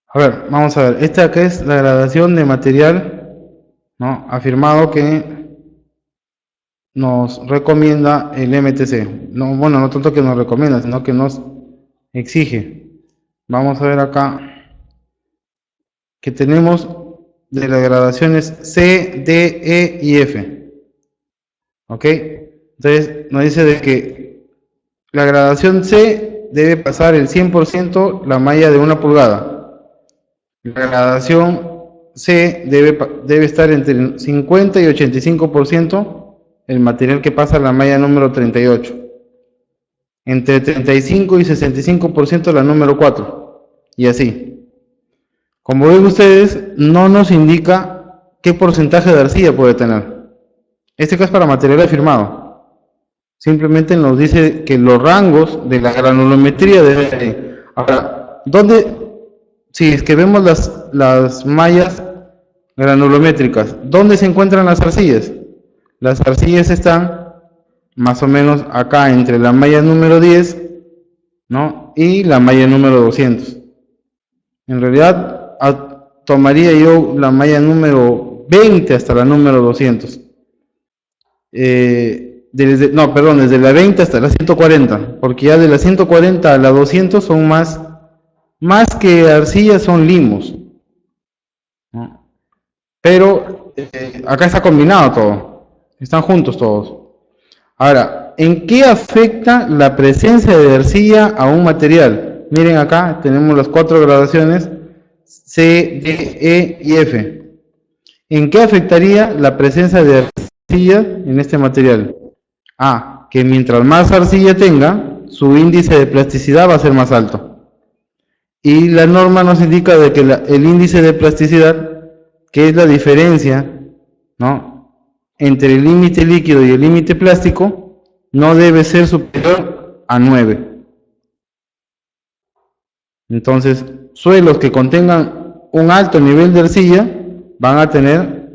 a ver, vamos a ver. Esta que es la gradación de material, ¿no? Afirmado que nos recomienda el MTC. No, bueno, no tanto que nos recomienda, sino que nos exige. Vamos a ver acá que tenemos de las gradaciones C, D, E y F. ¿Ok? Entonces nos dice de que la gradación C debe pasar el 100% la malla de 1 pulgada. La gradación C debe estar entre el 50 y 85% el material que pasa la malla número 38. Entre 35 y 65% la número 4. Y así. Como ven ustedes, no nos indica qué porcentaje de arcilla puede tener. Este caso es para material afirmado. Simplemente nos dice que los rangos de la granulometría deben. Ahora, si es que vemos las mallas granulométricas, ¿dónde se encuentran las arcillas? Las arcillas están más o menos acá entre la malla número 10, ¿no? Y la malla número 200. En realidad, tomaría yo la malla número 20 hasta la número 200. Desde la 20 hasta la 140, porque ya de la 140 a la 200 son más que arcillas, son limos, ¿no? Pero acá está combinado todo, están juntos todos. Ahora, ¿en qué afecta la presencia de arcilla a un material? Miren acá, tenemos las 4 gradaciones C, D, E y F. ¿En qué afectaría la presencia de arcilla en este material? Que mientras más arcilla tenga, su índice de plasticidad va a ser más alto. Y la norma nos indica de que el índice de plasticidad, que es la diferencia, ¿no?, entre el límite líquido y el límite plástico, no debe ser superior a 9. Entonces, suelos que contengan un alto nivel de arcilla van a tener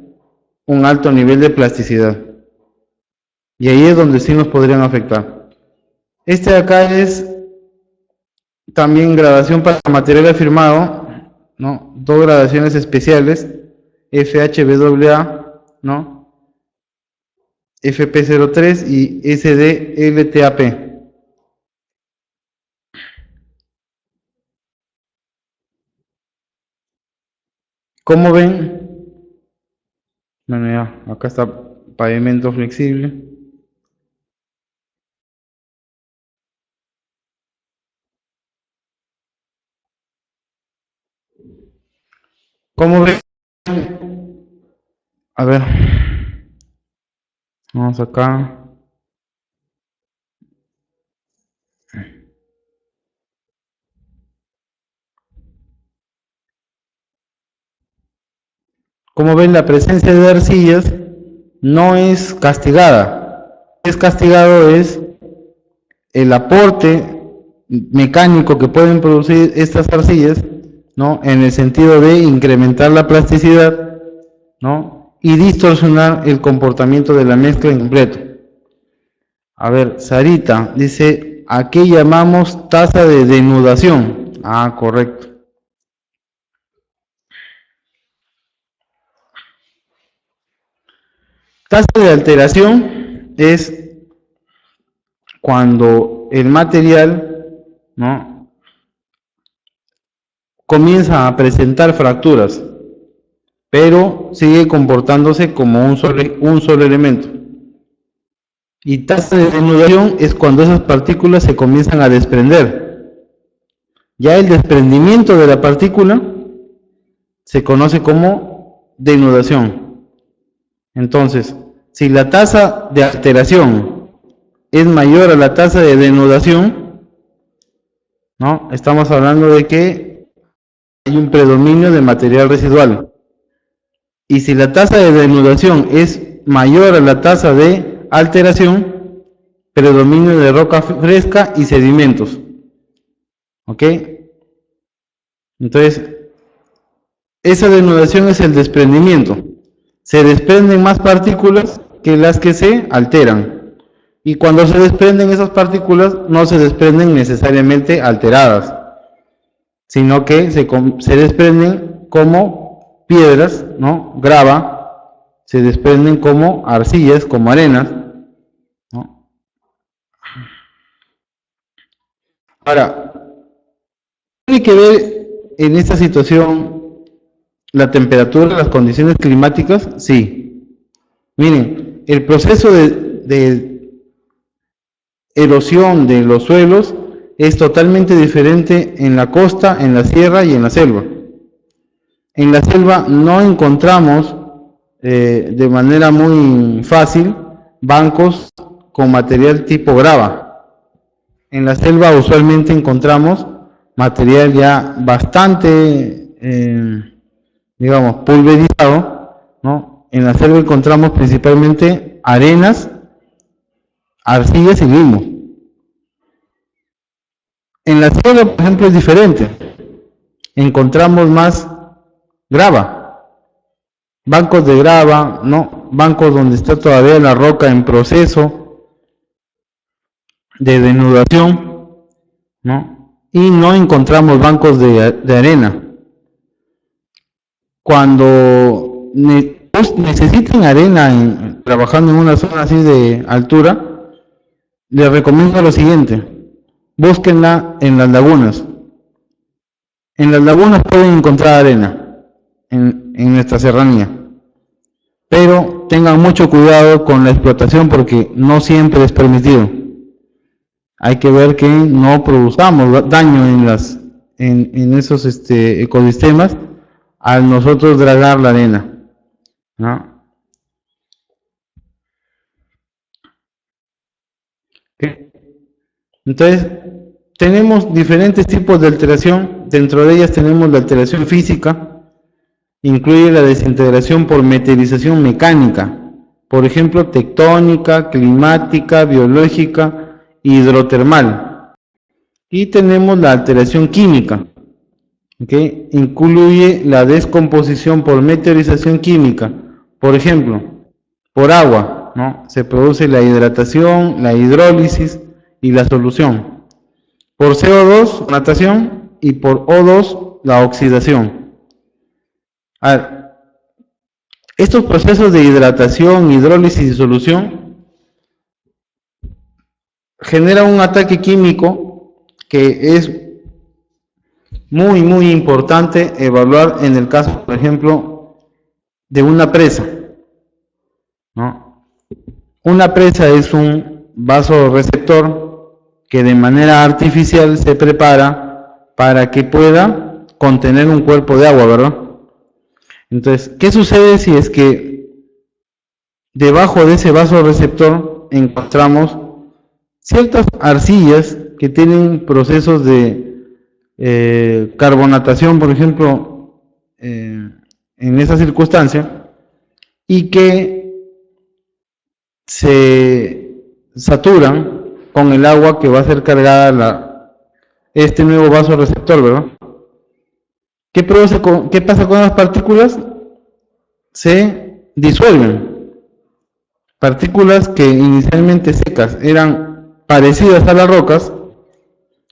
un alto nivel de plasticidad. Y ahí es donde sí nos podrían afectar. Este de acá es también gradación para material afirmado, ¿no? 2 gradaciones especiales, FHWA, ¿no?, FP03 y SDLTAP. ¿Cómo ven? Bueno, ya, acá está pavimento flexible. ¿Cómo ven? A ver, vamos acá. Como ven, la presencia de arcillas no es castigada. Lo que es castigado es el aporte mecánico que pueden producir estas arcillas, ¿no?, en el sentido de incrementar la plasticidad, ¿no?, y distorsionar el comportamiento de la mezcla en completo. A ver, Sarita dice, ¿a qué llamamos tasa de denudación? Correcto. Tasa de alteración es cuando el material, ¿no?, comienza a presentar fracturas, pero sigue comportándose como un solo elemento. Y tasa de denudación es cuando esas partículas se comienzan a desprender. Ya el desprendimiento de la partícula se conoce como denudación. Entonces, si la tasa de alteración es mayor a la tasa de denudación, ¿no?, estamos hablando de que hay un predominio de material residual. Y si la tasa de denudación es mayor a la tasa de alteración, predominio de roca fresca y sedimentos. ¿Ok? Entonces, esa denudación es el desprendimiento. Se desprenden más partículas que las que se alteran. Y cuando se desprenden esas partículas, no se desprenden necesariamente alteradas. sino que se desprenden como piedras, ¿no? Grava, se desprenden como arcillas, como arenas, ¿no? Ahora, tiene que ver en esta situación la temperatura, las condiciones climáticas, sí. Miren, el proceso de erosión de los suelos es totalmente diferente en la costa, en la sierra y en la selva. En la selva no encontramos de manera muy fácil bancos con material tipo grava. En la selva usualmente encontramos material ya bastante, digamos, pulverizado, ¿no? En la selva encontramos principalmente arenas, arcillas y limo. En la sierra, por ejemplo, es diferente. Encontramos más grava, bancos de grava, ¿no? Bancos donde está todavía la roca en proceso de denudación, ¿no? Y no encontramos bancos de arena. Cuando necesiten arena trabajando en una zona así de altura, les recomiendo lo siguiente: búsquenla en las lagunas. En las lagunas pueden encontrar arena en nuestra serranía, pero tengan mucho cuidado con la explotación porque no siempre es permitido. Hay que ver que no produzcamos daño en esos ecosistemas al nosotros dragar la arena, ¿no? ¿Okay? Entonces, tenemos diferentes tipos de alteración. Dentro de ellas tenemos la alteración física, incluye la desintegración por meteorización mecánica, por ejemplo, tectónica, climática, biológica, hidrotermal. Y tenemos la alteración química, que incluye la descomposición por meteorización química, por ejemplo, por agua, ¿no? Se produce la hidratación, la hidrólisis y la solución. Por CO2, natación, y por O2, la oxidación. A ver, estos procesos de hidratación, hidrólisis y solución generan un ataque químico que es muy importante evaluar en el caso, por ejemplo, de una presa, ¿no? Una presa es un vasoreceptor que de manera artificial se prepara para que pueda contener un cuerpo de agua, ¿verdad? Entonces, ¿qué sucede si es que debajo de ese vasoreceptor encontramos ciertas arcillas que tienen procesos de carbonatación, por ejemplo, en esa circunstancia, y que se saturan con el agua que va a ser cargada este nuevo vasoreceptor, ¿verdad? ¿Qué pasa con las partículas? Se disuelven. Partículas que inicialmente secas eran parecidas a las rocas,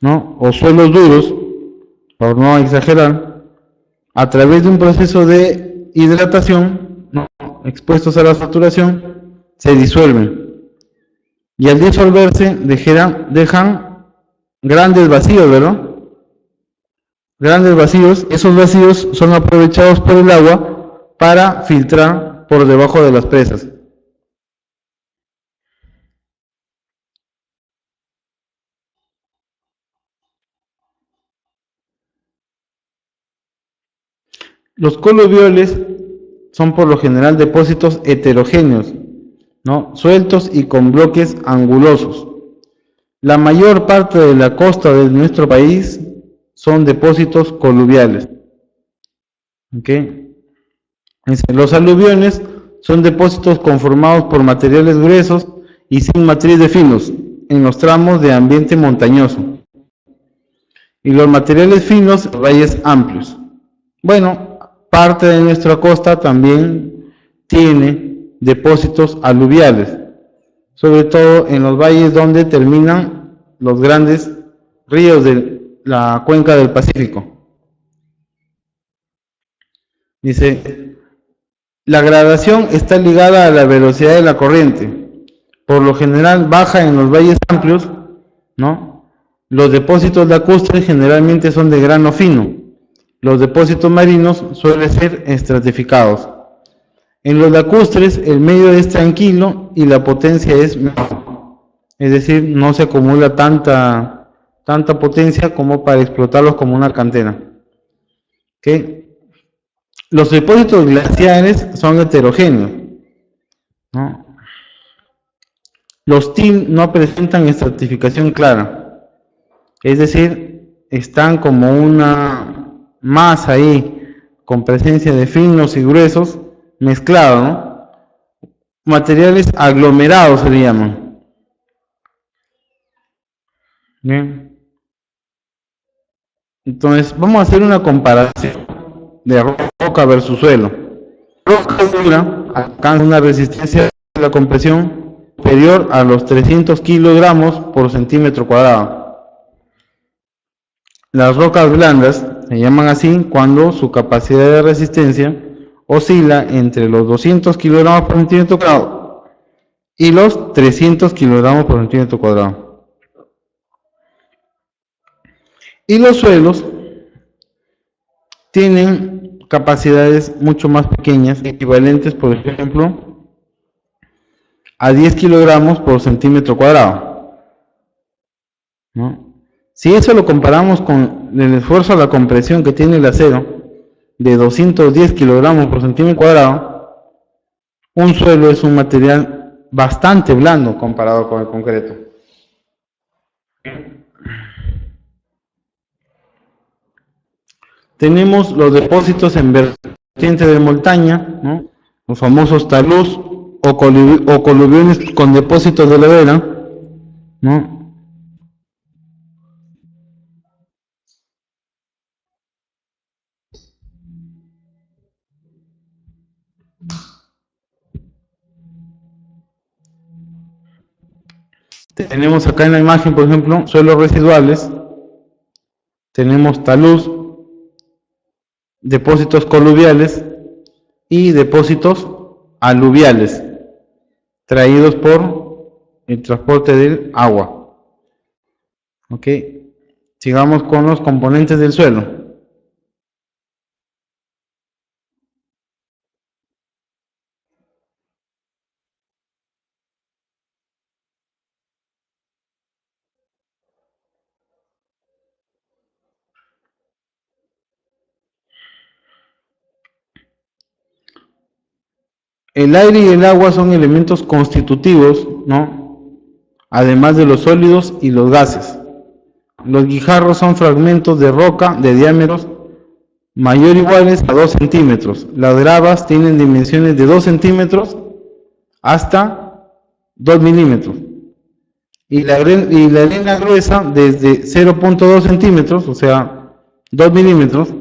¿no? O suelos duros, por no exagerar, a través de un proceso de hidratación, ¿no? Expuestos a la saturación, se disuelven. Y al disolverse dejan grandes vacíos, ¿verdad? Grandes vacíos. Esos vacíos son aprovechados por el agua para filtrar por debajo de las presas. Los coluvioles son por lo general depósitos heterogéneos, ¿no? Sueltos y con bloques angulosos. La mayor parte de la costa de nuestro país son depósitos coluviales. ¿Okay? Los aluviones son depósitos conformados por materiales gruesos y sin matriz de finos en los tramos de ambiente montañoso. Y los materiales finos, valles amplios. Bueno, parte de nuestra costa también tiene depósitos aluviales, sobre todo en los valles donde terminan los grandes ríos de la cuenca del Pacífico. Dice, la gradación está ligada a la velocidad de la corriente. Por lo general baja en los valles amplios, ¿no? Los depósitos lacustres generalmente son de grano fino. Los depósitos marinos suelen ser estratificados. En los lacustres el medio es tranquilo y la potencia es menor. Es decir, no se acumula tanta potencia como para explotarlos como una cantera. ¿Okay? Los depósitos glaciares son heterogéneos, ¿no? Los TIM no presentan estratificación clara, es decir, están como una masa ahí con presencia de finos y gruesos mezclados, ¿no? Materiales aglomerados se le llaman. Bien. Entonces vamos a hacer una comparación de roca versus suelo. Roca dura alcanza una resistencia de la compresión superior a los 300 kilogramos por centímetro cuadrado. Las rocas blandas se llaman así cuando su capacidad de resistencia oscila entre los 200 kilogramos por centímetro cuadrado y los 300 kilogramos por centímetro cuadrado. Y los suelos tienen capacidades mucho más pequeñas, equivalentes, por ejemplo, a 10 kilogramos por centímetro cuadrado, ¿no? Si eso lo comparamos con el esfuerzo a la compresión que tiene el acero, de 210 kilogramos por centímetro cuadrado, un suelo es un material bastante blando comparado con el concreto. Tenemos los depósitos en vertiente de montaña, ¿no? Los famosos talús o coluviones con depósitos de ladera, ¿no? Tenemos acá en la imagen, por ejemplo, suelos residuales, tenemos talús, depósitos coluviales y depósitos aluviales, traídos por el transporte del agua. Ok, sigamos con los componentes del suelo. El aire y el agua son elementos constitutivos, ¿no? Además de los sólidos y los gases. Los guijarros son fragmentos de roca de diámetros mayor o iguales a 2 centímetros. Las gravas tienen dimensiones de 2 centímetros hasta 2 milímetros. Y la arena gruesa desde 0.2 centímetros, o sea, 2 milímetros,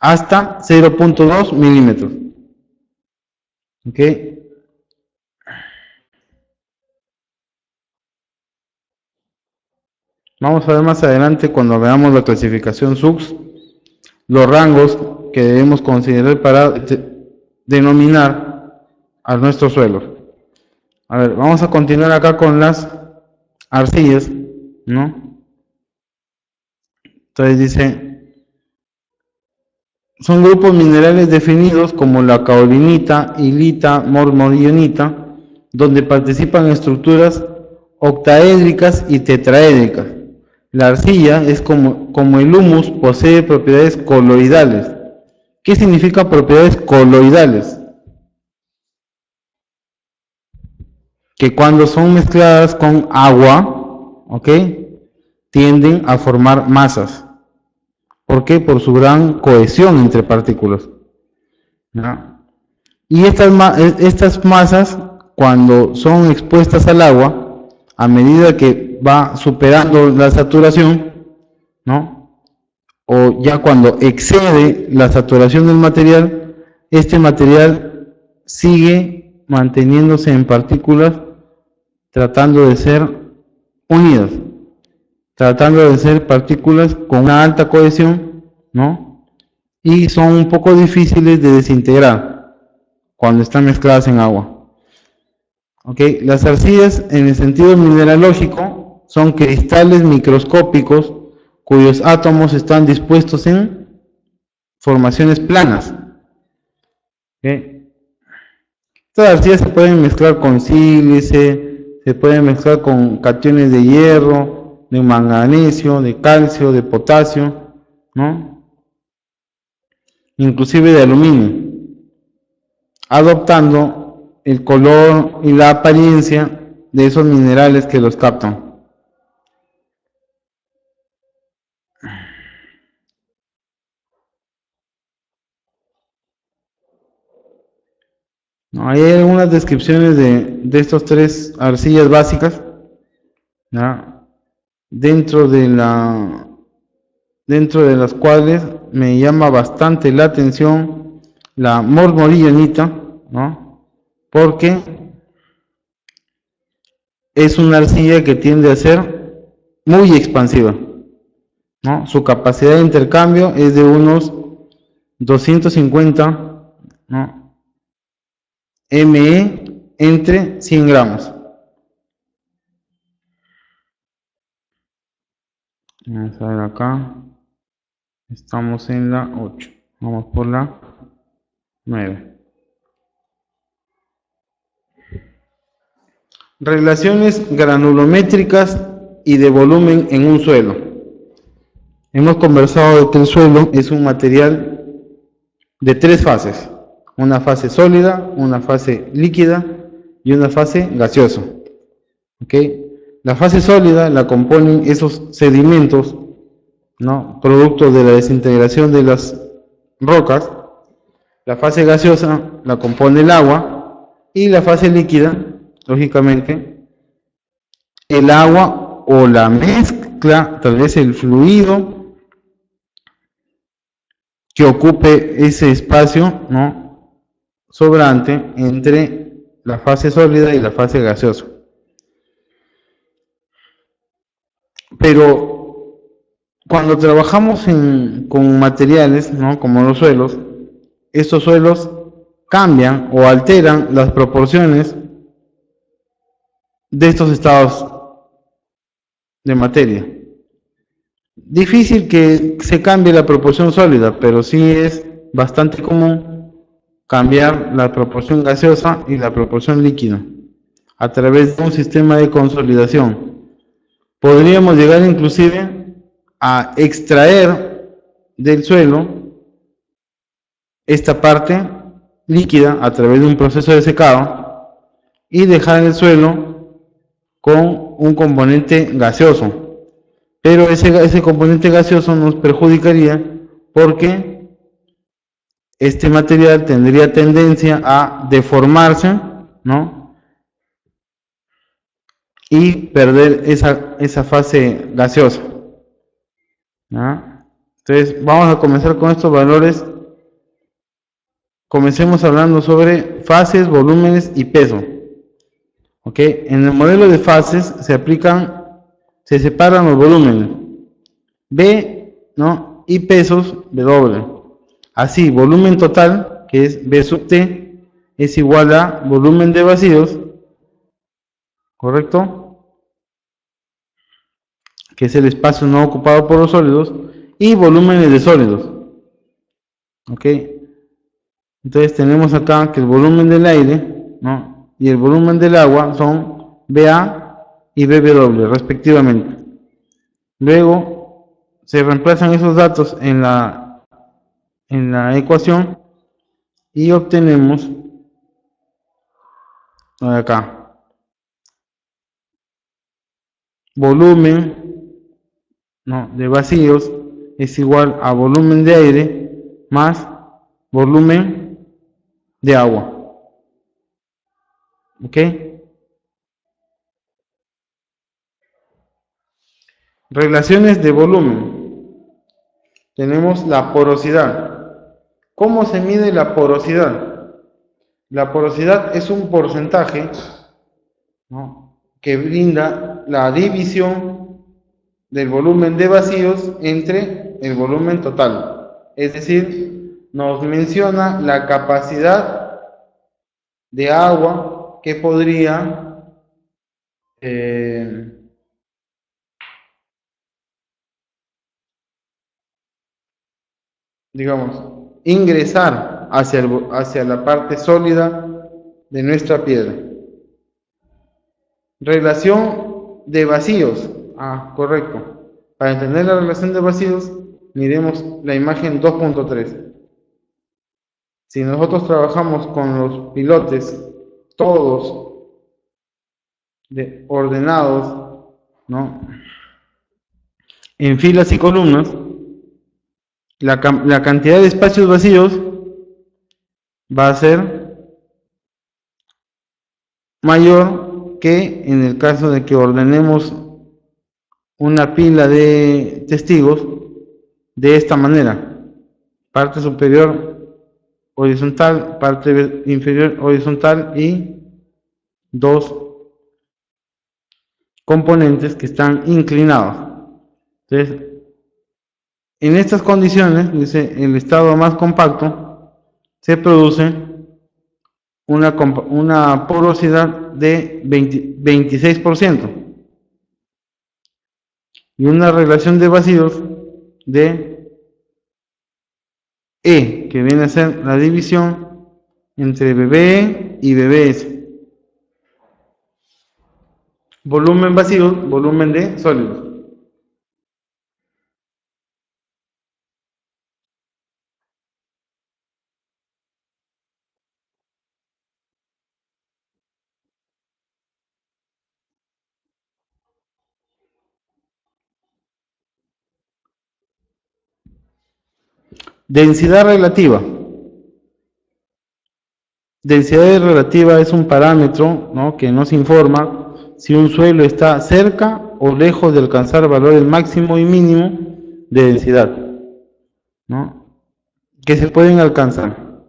hasta 0.2 milímetros. ¿Ok? Vamos a ver más adelante cuando veamos la clasificación SUX, los rangos que debemos considerar para denominar a nuestros suelos. A ver, vamos a continuar acá con las arcillas, ¿no? Entonces dice, son grupos minerales definidos como la caolinita, hilita, mormonionita, donde participan estructuras octaédricas y tetraédricas. La arcilla es como el humus, posee propiedades coloidales. ¿Qué significa propiedades coloidales? Que cuando son mezcladas con agua, ¿ok?, tienden a formar masas. ¿Por qué? Por su gran cohesión entre partículas, ¿no? Y estas masas, cuando son expuestas al agua, a medida que va superando la saturación, ¿no?, o ya cuando excede la saturación del material, este material sigue manteniéndose en partículas, tratando de ser unidas, tratando de ser partículas con una alta cohesión, ¿no?, y son un poco difíciles de desintegrar cuando están mezcladas en agua. ¿Ok? Las arcillas, en el sentido mineralógico, son cristales microscópicos cuyos átomos están dispuestos en formaciones planas. ¿Ok? Estas arcillas se pueden mezclar con sílice, se pueden mezclar con cationes de hierro, de manganesio, de calcio, de potasio, ¿no? Inclusive de aluminio, adoptando el color y la apariencia de esos minerales que los captan. ¿No? Hay algunas descripciones de estos tres arcillas básicas, ¿ya? Dentro de las cuales me llama bastante la atención la mormolillanita, ¿no? Porque es una arcilla que tiende a ser muy expansiva, ¿no? Su capacidad de intercambio es de unos 250, ¿no? ME entre 100 gramos. Vamos a ver acá. Estamos en la 8. Vamos por la 9. Relaciones granulométricas y de volumen en un suelo. Hemos conversado de que el suelo es un material de tres fases. Una fase sólida, una fase líquida y una fase gaseosa. ¿Ok? La fase sólida la componen esos sedimentos, ¿no? Producto de la desintegración de las rocas. La fase gaseosa la compone el agua y la fase líquida, lógicamente, el agua o la mezcla, tal vez el fluido que ocupe ese espacio, ¿no? Sobrante entre la fase sólida y la fase gaseosa. Pero cuando trabajamos con materiales, ¿no? Como los suelos, estos suelos cambian o alteran las proporciones de estos estados de materia. Difícil que se cambie la proporción sólida, pero sí es bastante común cambiar la proporción gaseosa y la proporción líquida a través de un sistema de consolidación. Podríamos llegar inclusive a extraer del suelo esta parte líquida a través de un proceso de secado y dejar el suelo con un componente gaseoso. Pero ese componente gaseoso nos perjudicaría porque este material tendría tendencia a deformarse, ¿no? Y perder esa fase gaseosa, ¿no? Entonces vamos a comenzar con estos valores. Comencemos hablando sobre fases, volúmenes y peso. ¿Ok? En el modelo de fases se separan los volúmenes B, ¿no? Y pesos W. Así, volumen total, que es B sub T, es igual a volumen de vacíos, ¿correcto? Que es el espacio no ocupado por los sólidos, y volúmenes de sólidos. ¿Ok? Entonces tenemos acá que el volumen del aire, ¿no? Y el volumen del agua son BA y BW respectivamente. Luego se reemplazan esos datos en la ecuación y obtenemos acá volumen, ¿no? De vacíos es igual a volumen de aire más volumen de agua. ¿Ok? Relaciones de volumen. Tenemos la porosidad. ¿Cómo se mide la porosidad? La porosidad es un porcentaje, ¿no? Que brinda la división del volumen de vacíos entre el volumen total. Es decir, nos menciona la capacidad de agua que podría digamos, ingresar hacia la parte sólida de nuestra piedra. Relación de vacíos. Ah, correcto. Para entender la relación de vacíos, miremos la imagen 2.3. Si nosotros trabajamos con los pilotes, todos ordenados, ¿no?, en filas y columnas, la cantidad de espacios vacíos va a ser mayor que en el caso de que ordenemos una pila de testigos de esta manera: parte superior horizontal, parte inferior horizontal y dos componentes que están inclinados. Entonces, en estas condiciones, dice, el estado más compacto, se produce una porosidad de 26% y una relación de vacíos de E, que viene a ser la división entre BBE y BBS. Volumen vacío, volumen de sólidos. Densidad relativa. Densidad relativa es un parámetro, ¿no?, que nos informa si un suelo está cerca o lejos de alcanzar valores máximo y mínimo de densidad, ¿no?, que se pueden alcanzar.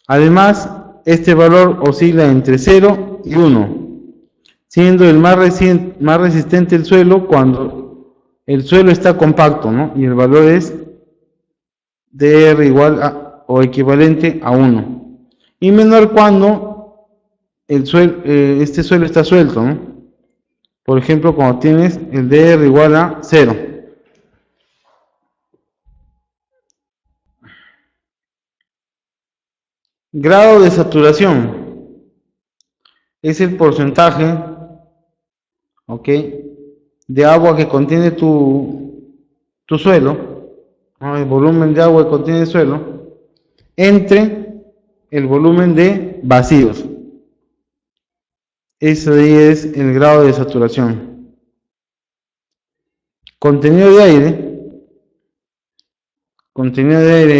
Además, este valor oscila entre 0 y 1, siendo el más resistente el suelo cuando el suelo está compacto, ¿no?, y el valor es dr igual a o equivalente a 1. Y menor cuando este suelo está suelto, ¿no? Por ejemplo, cuando tienes el dr igual a 0. Grado de saturación es el porcentaje, ¿ok?, de agua que contiene tu suelo, ¿no?, el volumen de agua que contiene el suelo, entre el volumen de vacíos. Ese es el grado de saturación. Contenido de aire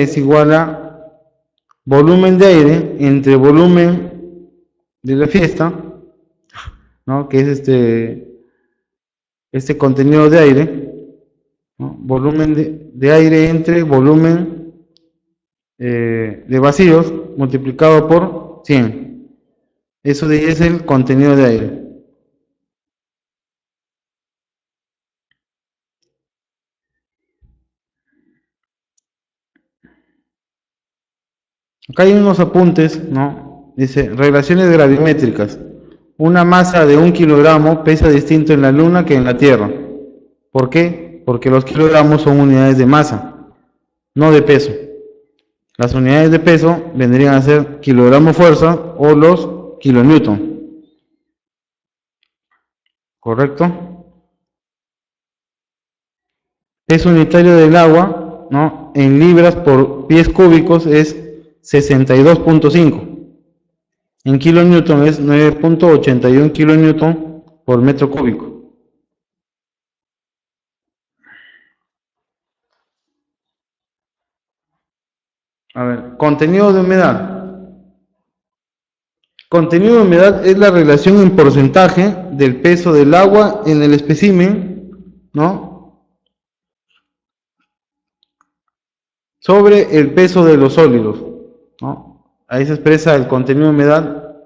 es igual a volumen de aire entre volumen de la fiesta, ¿no?, que es este contenido de aire, ¿no?, volumen de aire entre volumen de vacíos multiplicado por 100. Eso de ahí es el contenido de aire. Acá hay unos apuntes, ¿no? Dice, relaciones gravimétricas. Una masa de 1 kilogramo pesa distinto en la Luna que en la Tierra. ¿Por qué? Porque los kilogramos son unidades de masa, no de peso. Las unidades de peso vendrían a ser kilogramo fuerza o los kilonewton. ¿Correcto? Peso unitario del agua, ¿no?, en libras por pies cúbicos es 62.5. En kilonewton es 9.81 kilonewton por metro cúbico. A ver, contenido de humedad. Contenido de humedad es la relación en porcentaje del peso del agua en el espécimen, ¿no?, sobre el peso de los sólidos, ¿no? Ahí se expresa el contenido de humedad,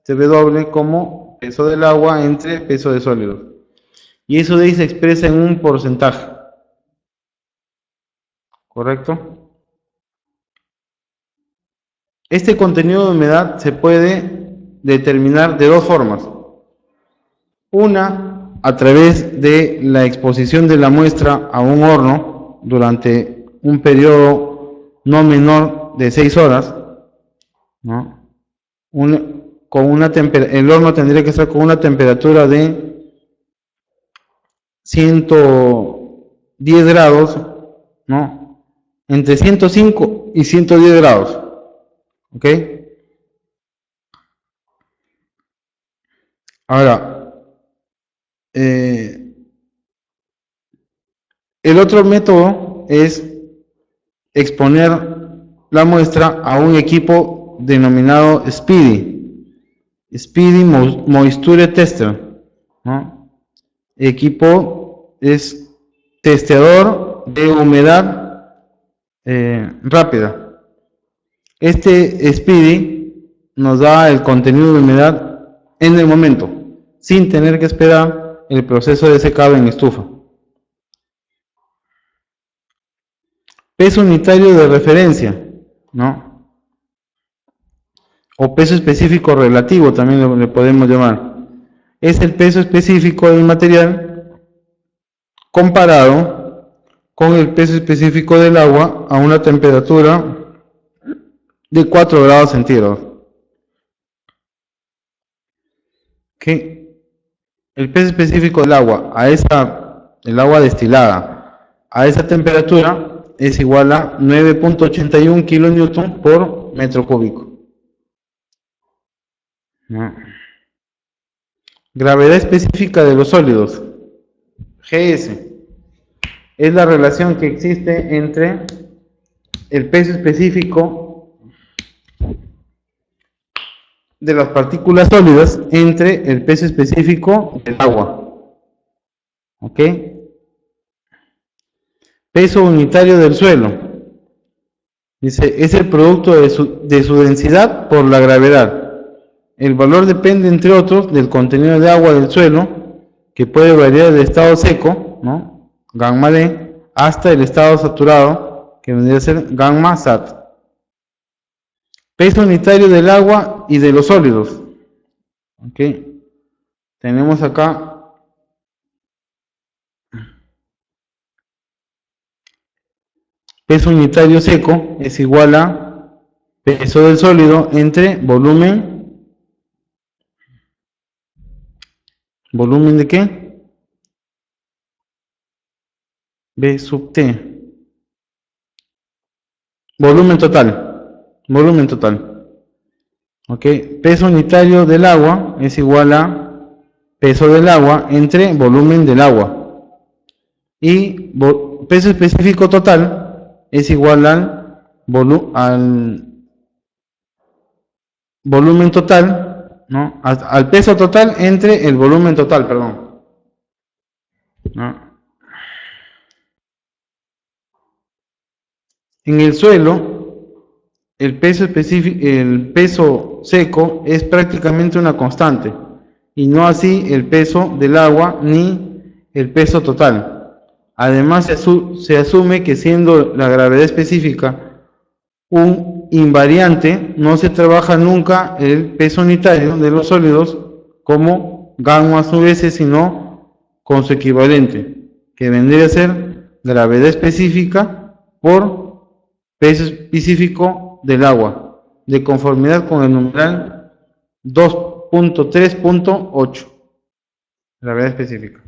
W, como peso del agua entre peso de sólidos. Y eso de ahí se expresa en un porcentaje. ¿Correcto? Este contenido de humedad se puede determinar de dos formas. Una, a través de la exposición de la muestra a un horno durante un periodo no menor de 6 horas, ¿no? El horno tendría que estar con una temperatura de 110 grados, ¿no? Entre 105 y 110 grados, ¿ok? Ahora, el otro método es exponer la muestra a un equipo denominado Speedy Moisture Tester, ¿no? Equipo es testeador de humedad rápida. Este Speedy nos da el contenido de humedad en el momento, sin tener que esperar el proceso de secado en estufa. Peso unitario de referencia, ¿no? O peso específico relativo, también le podemos llamar. Es el peso específico del material comparado con el peso específico del agua a una temperatura de 4 grados centígrados. ¿Qué? El peso específico del agua el agua destilada a esa temperatura es igual a 9.81 kilonewton por metro cúbico. ¿No? Gravedad específica de los sólidos, GS, es la relación que existe entre el peso específico de las partículas sólidas entre el peso específico del agua. ¿Ok? Peso unitario del suelo. Dice, es el producto de su densidad por la gravedad. El valor depende, entre otros, del contenido de agua del suelo, que puede variar del estado seco, ¿no? Gamma D, hasta el estado saturado, que vendría a ser gamma SAT. Peso unitario del agua y de los sólidos. ¿Ok? Tenemos acá peso unitario seco es igual a peso del sólido entre volumen. ¿Volumen de qué? B sub T. Volumen total. Volumen total. ¿Ok? Peso unitario del agua es igual a peso del agua entre volumen del agua. Y peso específico total es igual al volumen total, ¿no? Al peso total entre el volumen total, perdón. ¿No? En el suelo, el peso seco es prácticamente una constante, y no así el peso del agua ni el peso total. Además, se asume que, siendo la gravedad específica un invariante, no se trabaja nunca el peso unitario de los sólidos como gamma sub S, sino con su equivalente, que vendría a ser gravedad específica por peso específico del agua, de conformidad con el numeral 2.3.8, gravedad específica.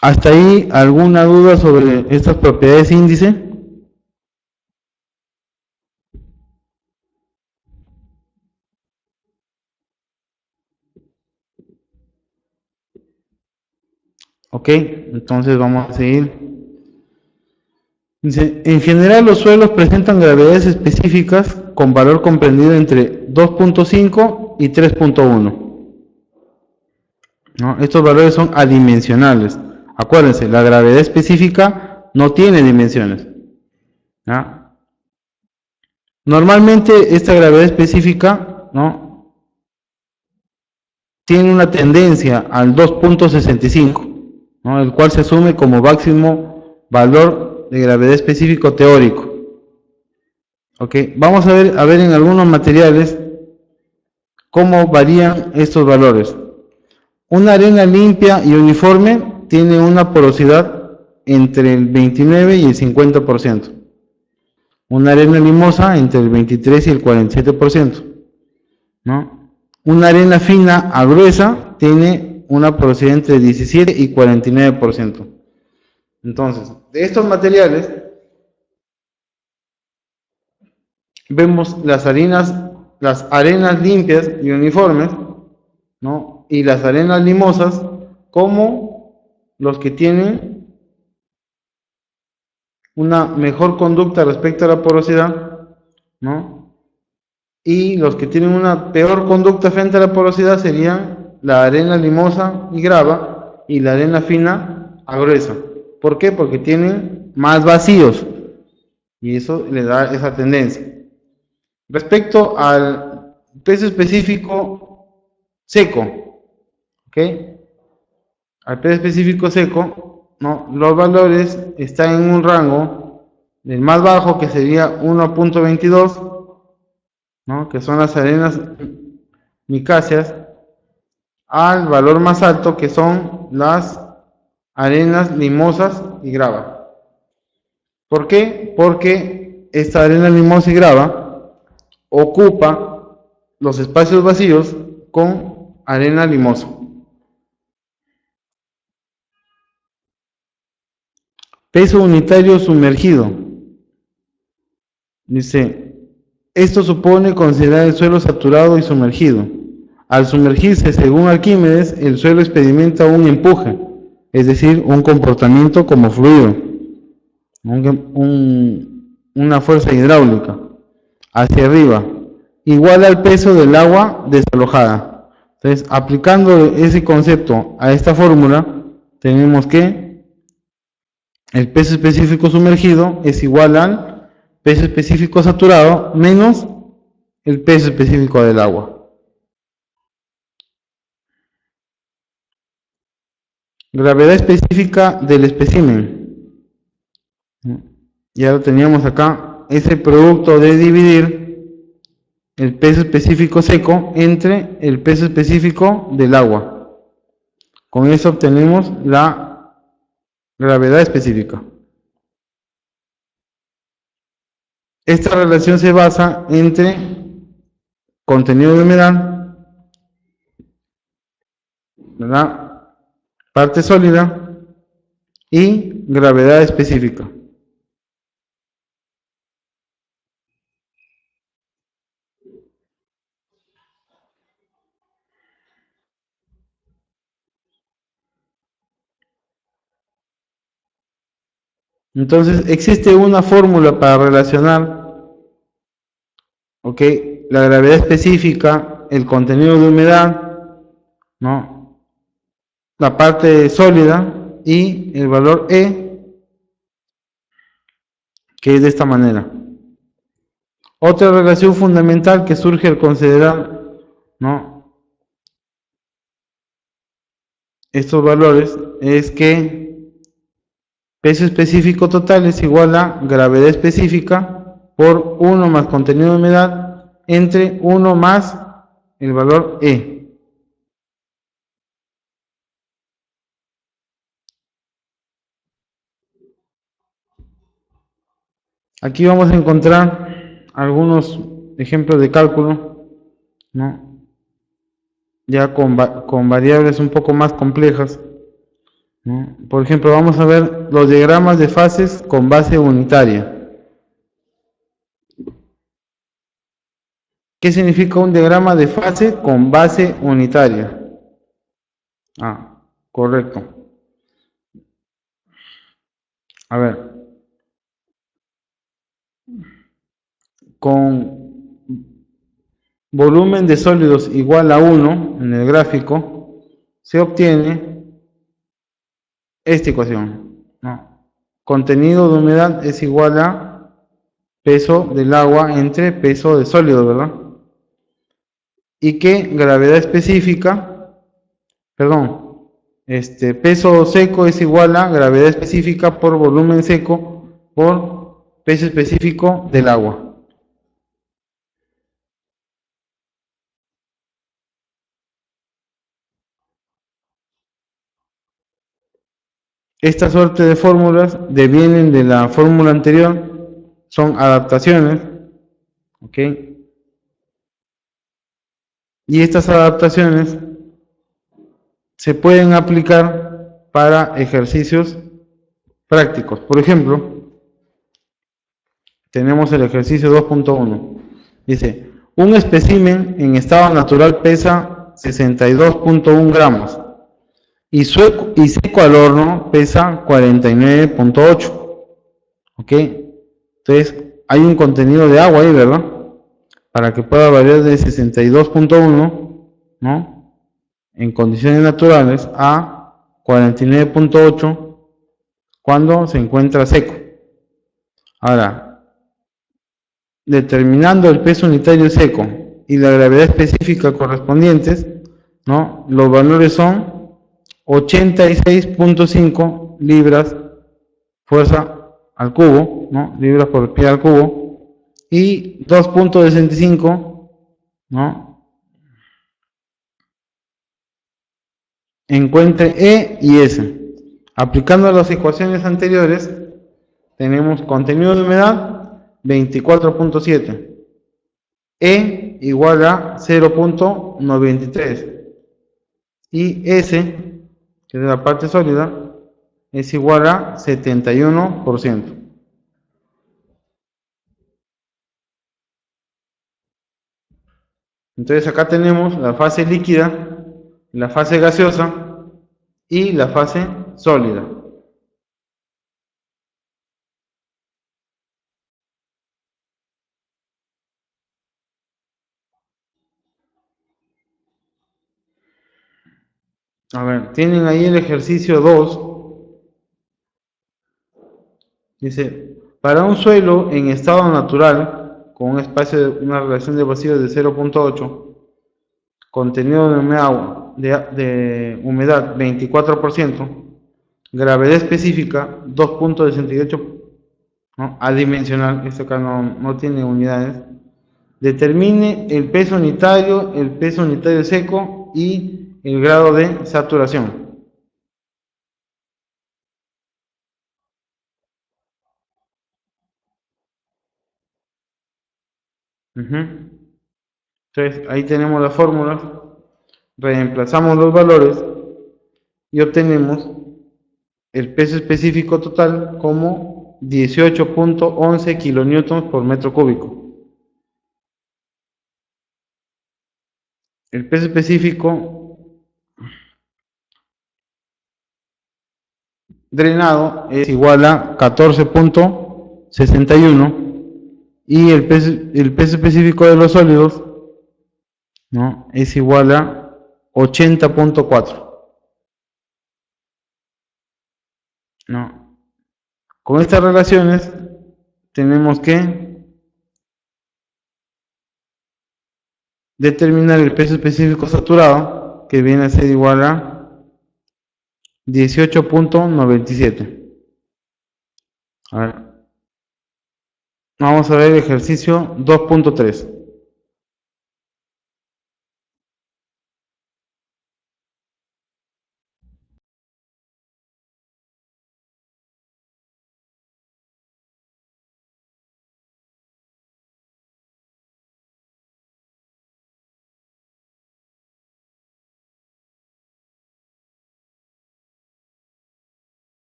¿Hasta ahí alguna duda sobre estas propiedades índice? Ok, entonces vamos a seguir. Dice, en general los suelos presentan gravedades específicas con valor comprendido entre 2.5 y 3.1. ¿No? Estos valores son adimensionales. Acuérdense, la gravedad específica no tiene dimensiones. ¿Ya? Normalmente esta gravedad específica, ¿no?, tiene una tendencia al 2.65. ¿no? El cual se asume como máximo valor de gravedad específico teórico. ¿Ok? Vamos a ver en algunos materiales cómo varían estos valores. Una arena limpia y uniforme tiene una porosidad entre el 29 y el 50%. Una arena limosa entre el 23 y el 47%. ¿No? Una arena fina a gruesa tiene una porosidad entre 17 y 49%. Entonces, de estos materiales vemos las arenas limpias y uniformes, ¿no? Y las arenas limosas como los que tienen una mejor conducta respecto a la porosidad, ¿no? Y los que tienen una peor conducta frente a la porosidad serían la arena limosa y grava y la arena fina a gruesa. ¿Por qué? Porque tienen más vacíos y eso le da esa tendencia. Respecto al peso específico seco, ¿ok? Al peso específico seco, ¿no? Los valores están en un rango del más bajo, que sería 1.22, ¿no? Que son las arenas micáceas, al valor más alto, que son las arenas limosas y grava. ¿Por qué? Porque esta arena limosa y grava ocupa los espacios vacíos con arena limosa. Peso unitario sumergido. Dice, esto supone considerar el suelo saturado y sumergido. Al sumergirse, según Arquímedes, el suelo experimenta un empuje, es decir, un comportamiento como fluido, una fuerza hidráulica hacia arriba, igual al peso del agua desalojada. Entonces, aplicando ese concepto a esta fórmula, tenemos que el peso específico sumergido es igual al peso específico saturado menos el peso específico del agua. Gravedad específica del espécimen. Ya lo teníamos acá. Es el producto de dividir el peso específico seco entre el peso específico del agua. Con eso obtenemos la gravedad específica. Esta relación se basa entre contenido de humedad, ¿verdad?, parte sólida y gravedad específica. Entonces, existe una fórmula para relacionar, ¿ok?, la gravedad específica, el contenido de humedad, ¿no?, la parte sólida y el valor E, que es de esta manera. Otra relación fundamental que surge al considerar, ¿no?, estos valores es que peso específico total es igual a gravedad específica por 1 más contenido de humedad entre 1 más el valor E. Aquí vamos a encontrar algunos ejemplos de cálculo, ¿no?, ya con variables un poco más complejas, ¿no? Por ejemplo, vamos a ver los diagramas de fases con base unitaria. ¿Qué significa un diagrama de fase con base unitaria? Ah, correcto. A ver, con volumen de sólidos igual a 1 en el gráfico, se obtiene esta ecuación, ¿no? Contenido de humedad es igual a peso del agua entre peso de sólido, ¿verdad? Y que gravedad específica, perdón, peso seco es igual a gravedad específica por volumen seco por peso específico del agua. Esta suerte de fórmulas devienen de la fórmula anterior, son adaptaciones, ¿ok? Y estas adaptaciones se pueden aplicar para ejercicios prácticos. Por ejemplo, tenemos el ejercicio 2.1. Dice, un espécimen en estado natural pesa 62.1 gramos y seco al horno pesa 49.8. ¿Ok? Entonces, hay un contenido de agua ahí, ¿verdad? Para que pueda variar de 62.1, ¿no? En condiciones naturales a 49.8 cuando se encuentra seco. Ahora, determinando el peso unitario seco y la gravedad específica correspondientes, ¿no? Los valores son 86.5 libras fuerza al cubo, ¿no? Libras por pie al cubo, y 2.65, ¿no? Encuentre E y S. Aplicando las ecuaciones anteriores, tenemos contenido de humedad 24.7, E igual a 0.93 y S, que es la parte sólida, es igual a 71%. Entonces acá tenemos la fase líquida, la fase gaseosa y la fase sólida. A ver, tienen ahí el ejercicio 2. Dice, para un suelo en estado natural, con un espacio de una relación de vacío de 0.8, contenido de humedad 24%, gravedad específica 2.68, ¿no? Adimensional, esto acá no tiene unidades. Determine el peso unitario seco y el grado de saturación. Ujú. Entonces, ahí tenemos las fórmulas, reemplazamos los valores y obtenemos el peso específico total como 18.11 kilonewtons por metro cúbico. El peso específico drenado es igual a 14.61 y el peso específico de los sólidos, ¿no? Es igual a 80.4, ¿no? Con estas relaciones tenemos que determinar el peso específico saturado, que viene a ser igual a 18.97. A ver, vamos a ver el ejercicio 2.3.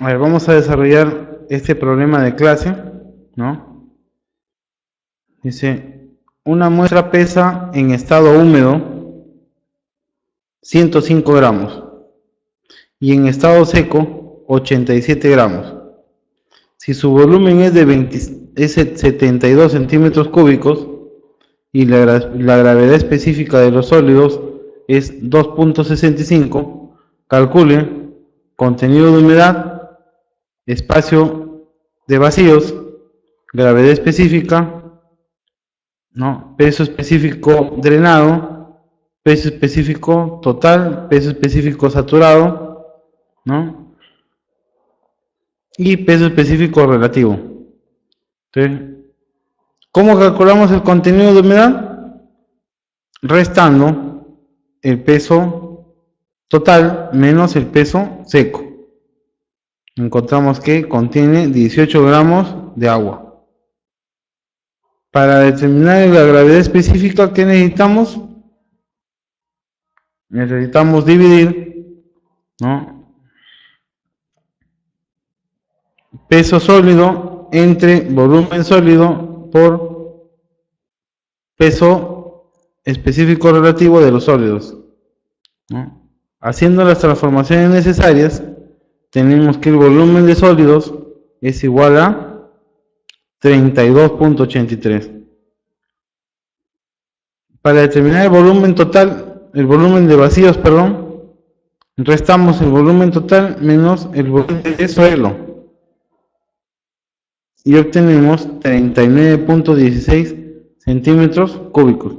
A ver, vamos a desarrollar este problema de clase, ¿no? Dice, una muestra pesa en estado húmedo 105 gramos y en estado seco 87 gramos. Si su volumen es de 72 centímetros cúbicos y la gravedad específica de los sólidos es 2.65, calcule contenido de humedad, espacio de vacíos, gravedad específica, ¿no? Peso específico drenado, peso específico total, peso específico saturado, ¿no? Y peso específico relativo. Entonces, ¿cómo calculamos el contenido de humedad? Restando el peso total menos el peso seco. Encontramos que contiene 18 gramos de agua. Para determinar la gravedad específica, ¿qué necesitamos? Necesitamos dividir, ¿no?, peso sólido entre volumen sólido por peso específico relativo de los sólidos, ¿no? Haciendo las transformaciones necesarias, tenemos que el volumen de sólidos es igual a 32.83. Para determinar el volumen total, el volumen de vacíos, perdón, restamos el volumen total menos el volumen de suelo y obtenemos 39.16 centímetros cúbicos.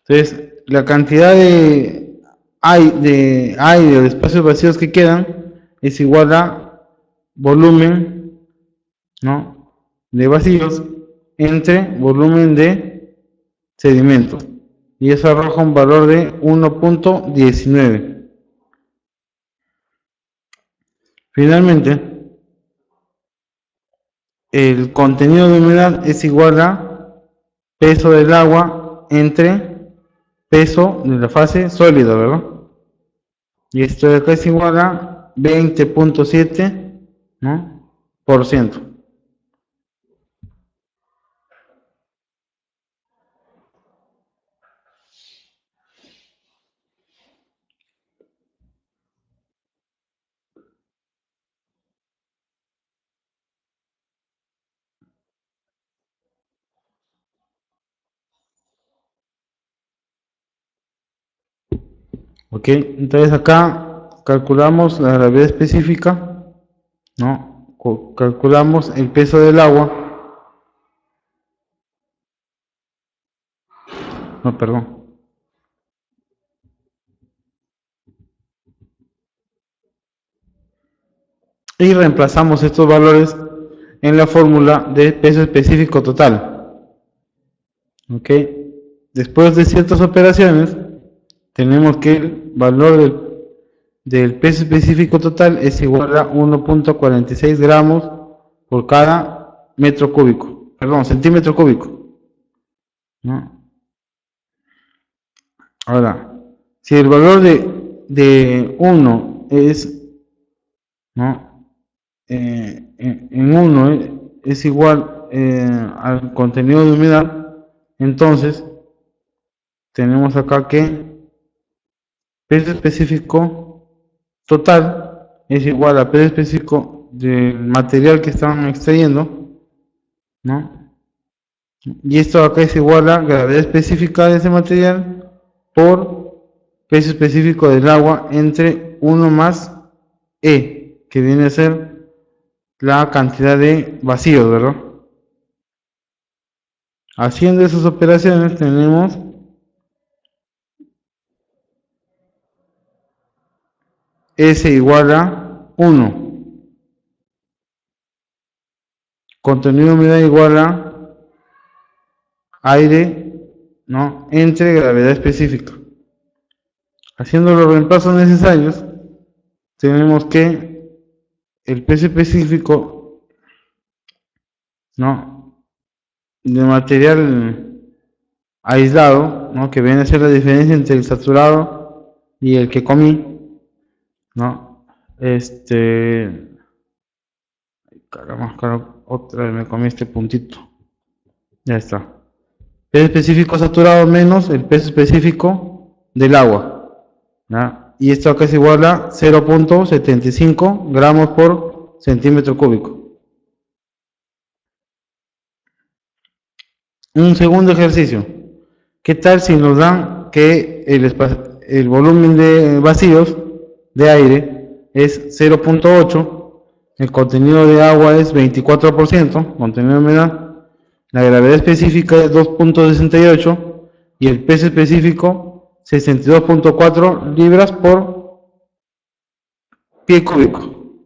Entonces, la cantidad de aire o de espacios vacíos que quedan es igual a volumen, ¿no?, de vacíos entre volumen de sedimento, y eso arroja un valor de 1.19. Finalmente, el contenido de humedad es igual a peso del agua entre peso de la fase sólida, ¿verdad? Y esto de acá es igual a 20.7, ¿no?, por ciento. Ok, entonces acá calculamos la gravedad específica, ¿no? Calculamos el peso del agua, no, perdón, y reemplazamos estos valores en la fórmula de peso específico total. Ok, después de ciertas operaciones, tenemos que el valor del peso específico total es igual a 1.46 gramos por cada metro cúbico, perdón, centímetro cúbico, ¿no? Ahora, si el valor de 1 es, ¿no?, en 1 es igual al contenido de humedad, entonces tenemos acá que peso específico total es igual a peso específico del material que están extrayendo, ¿no? Y esto acá es igual a gravedad específica de ese material por peso específico del agua entre 1 más E, que viene a ser la cantidad de vacíos, ¿verdad? Haciendo esas operaciones tenemos S igual a 1, contenido de humedad igual a aire, ¿no?, entre gravedad específica. Haciendo los reemplazos necesarios, tenemos que el peso específico, ¿no?, de material aislado, ¿no?, que viene a ser la diferencia entre el saturado y el que comí, ¿no? Caramba, otra vez me comí este puntito. Ya está. Peso específico saturado menos el peso específico del agua. ¿Ya? Y esto acá es igual a 0.75 gramos por centímetro cúbico. Un segundo ejercicio. ¿Qué tal si nos dan que el volumen de vacíos de aire es 0.8, el contenido de agua es 24%, contenido de humedad, la gravedad específica es 2.68 y el peso específico 62.4 libras por pie cúbico?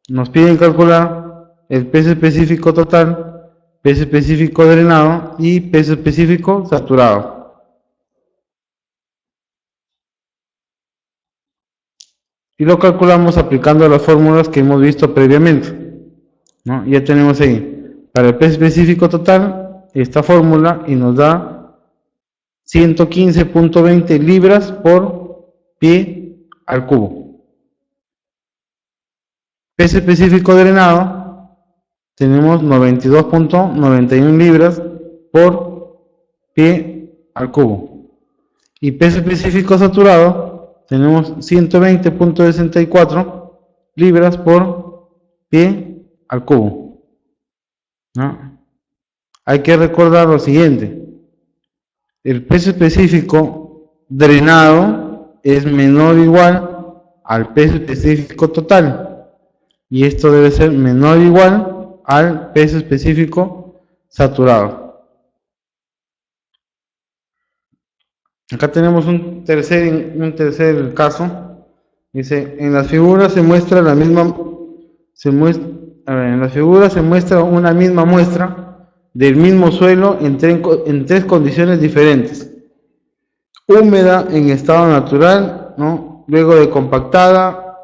Nos piden calcular el peso específico total, peso específico drenado y peso específico saturado. Y lo calculamos aplicando las fórmulas que hemos visto previamente, ¿no? Ya tenemos ahí, para el peso específico total, esta fórmula y nos da 115.20 libras por pie al cubo. Peso específico drenado, tenemos 92.91 libras por pie al cubo. Y peso específico saturado, tenemos 120.64 libras por pie al cubo, ¿no? Hay que recordar lo siguiente: el peso específico drenado es menor o igual al peso específico total, y esto debe ser menor o igual al peso específico saturado. Acá tenemos un tercer caso. Dice, en las figuras se muestra la misma, en las figuras se muestra una misma muestra del mismo suelo en tres condiciones diferentes. Húmeda en estado natural, ¿no? Luego de compactada,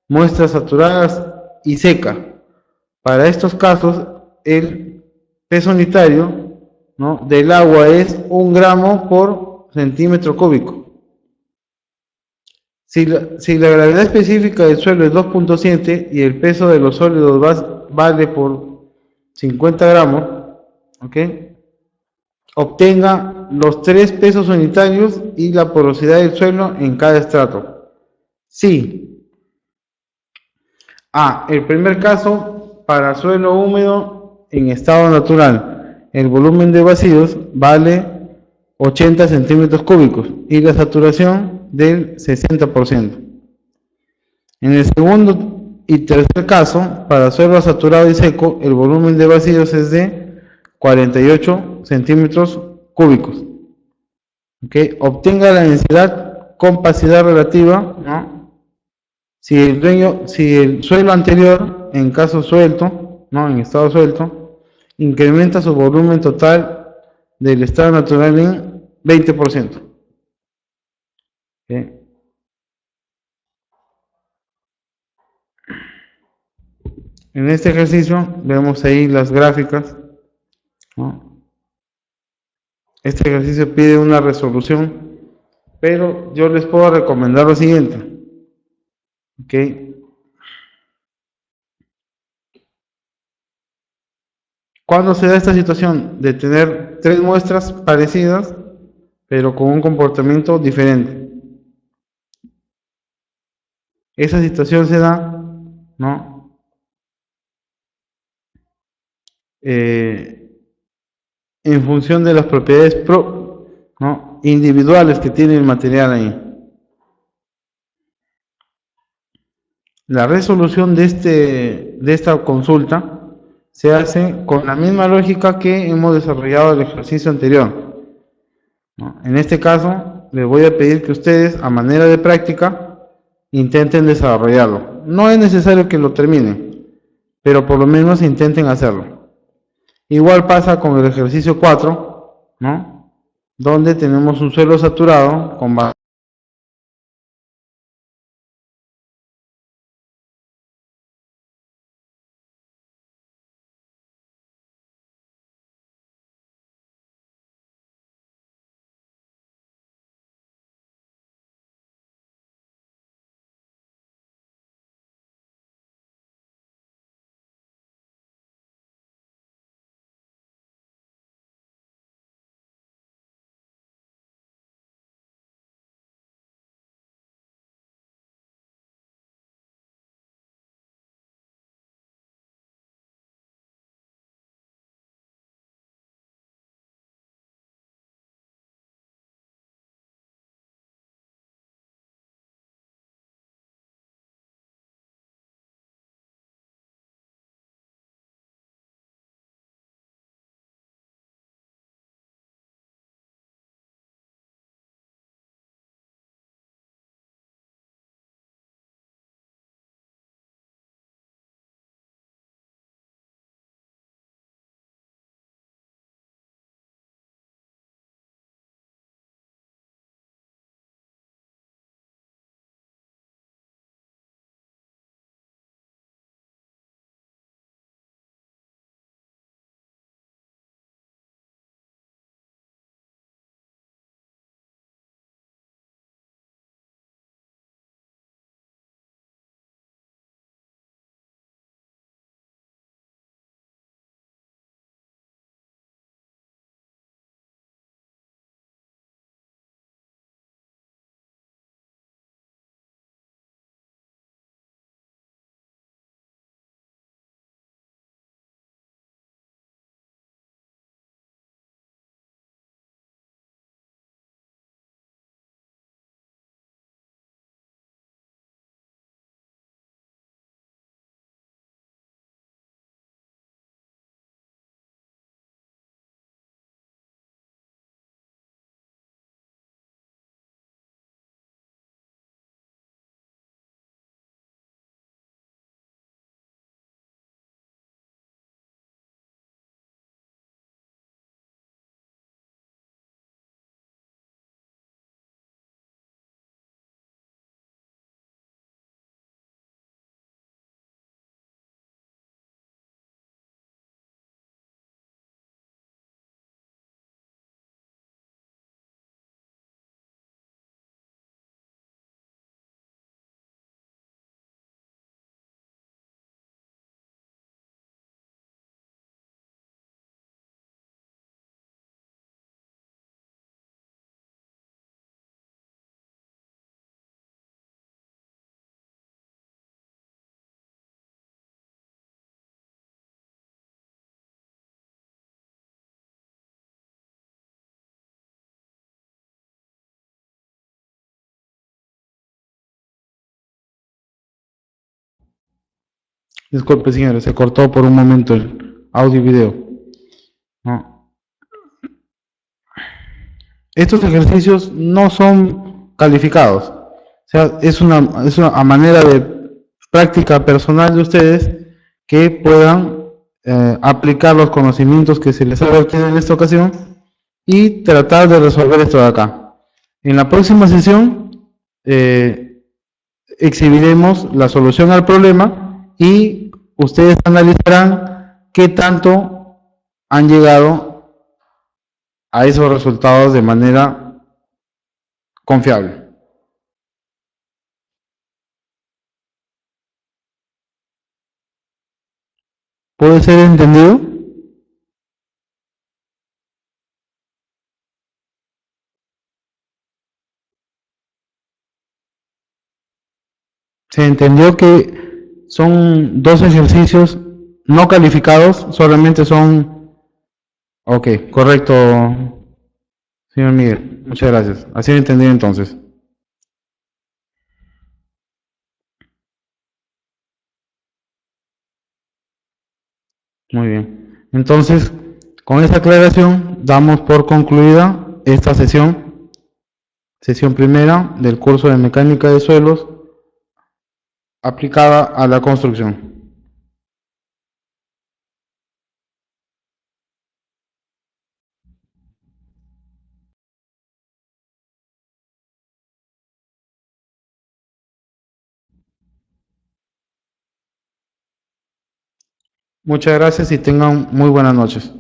muestras saturadas y seca. Para estos casos, el peso unitario, ¿no?, del agua es 1 gramo por centímetro cúbico. Si la gravedad específica del suelo es 2.7 y el peso de los sólidos vale por 50 gramos, ¿ok?, obtenga los tres pesos unitarios y la porosidad del suelo en cada estrato. Sí. El primer caso, para suelo húmedo en estado natural, el volumen de vacíos vale 80 centímetros cúbicos y la saturación del 60%. En el segundo y tercer caso, para suelo saturado y seco, el volumen de vacíos es de 48 centímetros cúbicos. ¿Okay? Obtenga la densidad compacidad relativa, ¿no?, si el suelo anterior, en caso suelto, ¿no?, en estado suelto, incrementa su volumen total del estado natural en 20%. ¿Okay? En este ejercicio vemos ahí las gráficas, ¿no? Este ejercicio pide una resolución, pero yo les puedo recomendar lo siguiente. ¿Okay? ¿Cuándo se da esta situación? De tener tres muestras parecidas, pero con un comportamiento diferente. Esa situación se da, ¿no?, en función de las propiedades ¿no?, individuales que tiene el material ahí. La resolución de esta consulta se hace con la misma lógica que hemos desarrollado el ejercicio anterior, ¿no? En este caso, les voy a pedir que ustedes, a manera de práctica, intenten desarrollarlo. No es necesario que lo terminen, pero por lo menos intenten hacerlo. Igual pasa con el ejercicio 4, ¿no?, donde tenemos un suelo saturado con Disculpe, señores, se cortó por un momento el audio y video. ¿No? Estos ejercicios no son calificados. O sea, es una manera de práctica personal de ustedes que puedan aplicar los conocimientos que se les ha adquirido en esta ocasión y tratar de resolver esto de acá. En la próxima sesión exhibiremos la solución al problema y ustedes analizarán qué tanto han llegado a esos resultados de manera confiable. ¿Puede ser entendido? Se entendió que son dos ejercicios no calificados, solamente son... Ok, correcto, señor Miguel. Muchas gracias. Así lo entendí entonces. Muy bien. Entonces, con esta aclaración, damos por concluida esta sesión, sesión primera del curso de mecánica de suelos aplicada a la construcción. Muchas gracias y tengan muy buenas noches.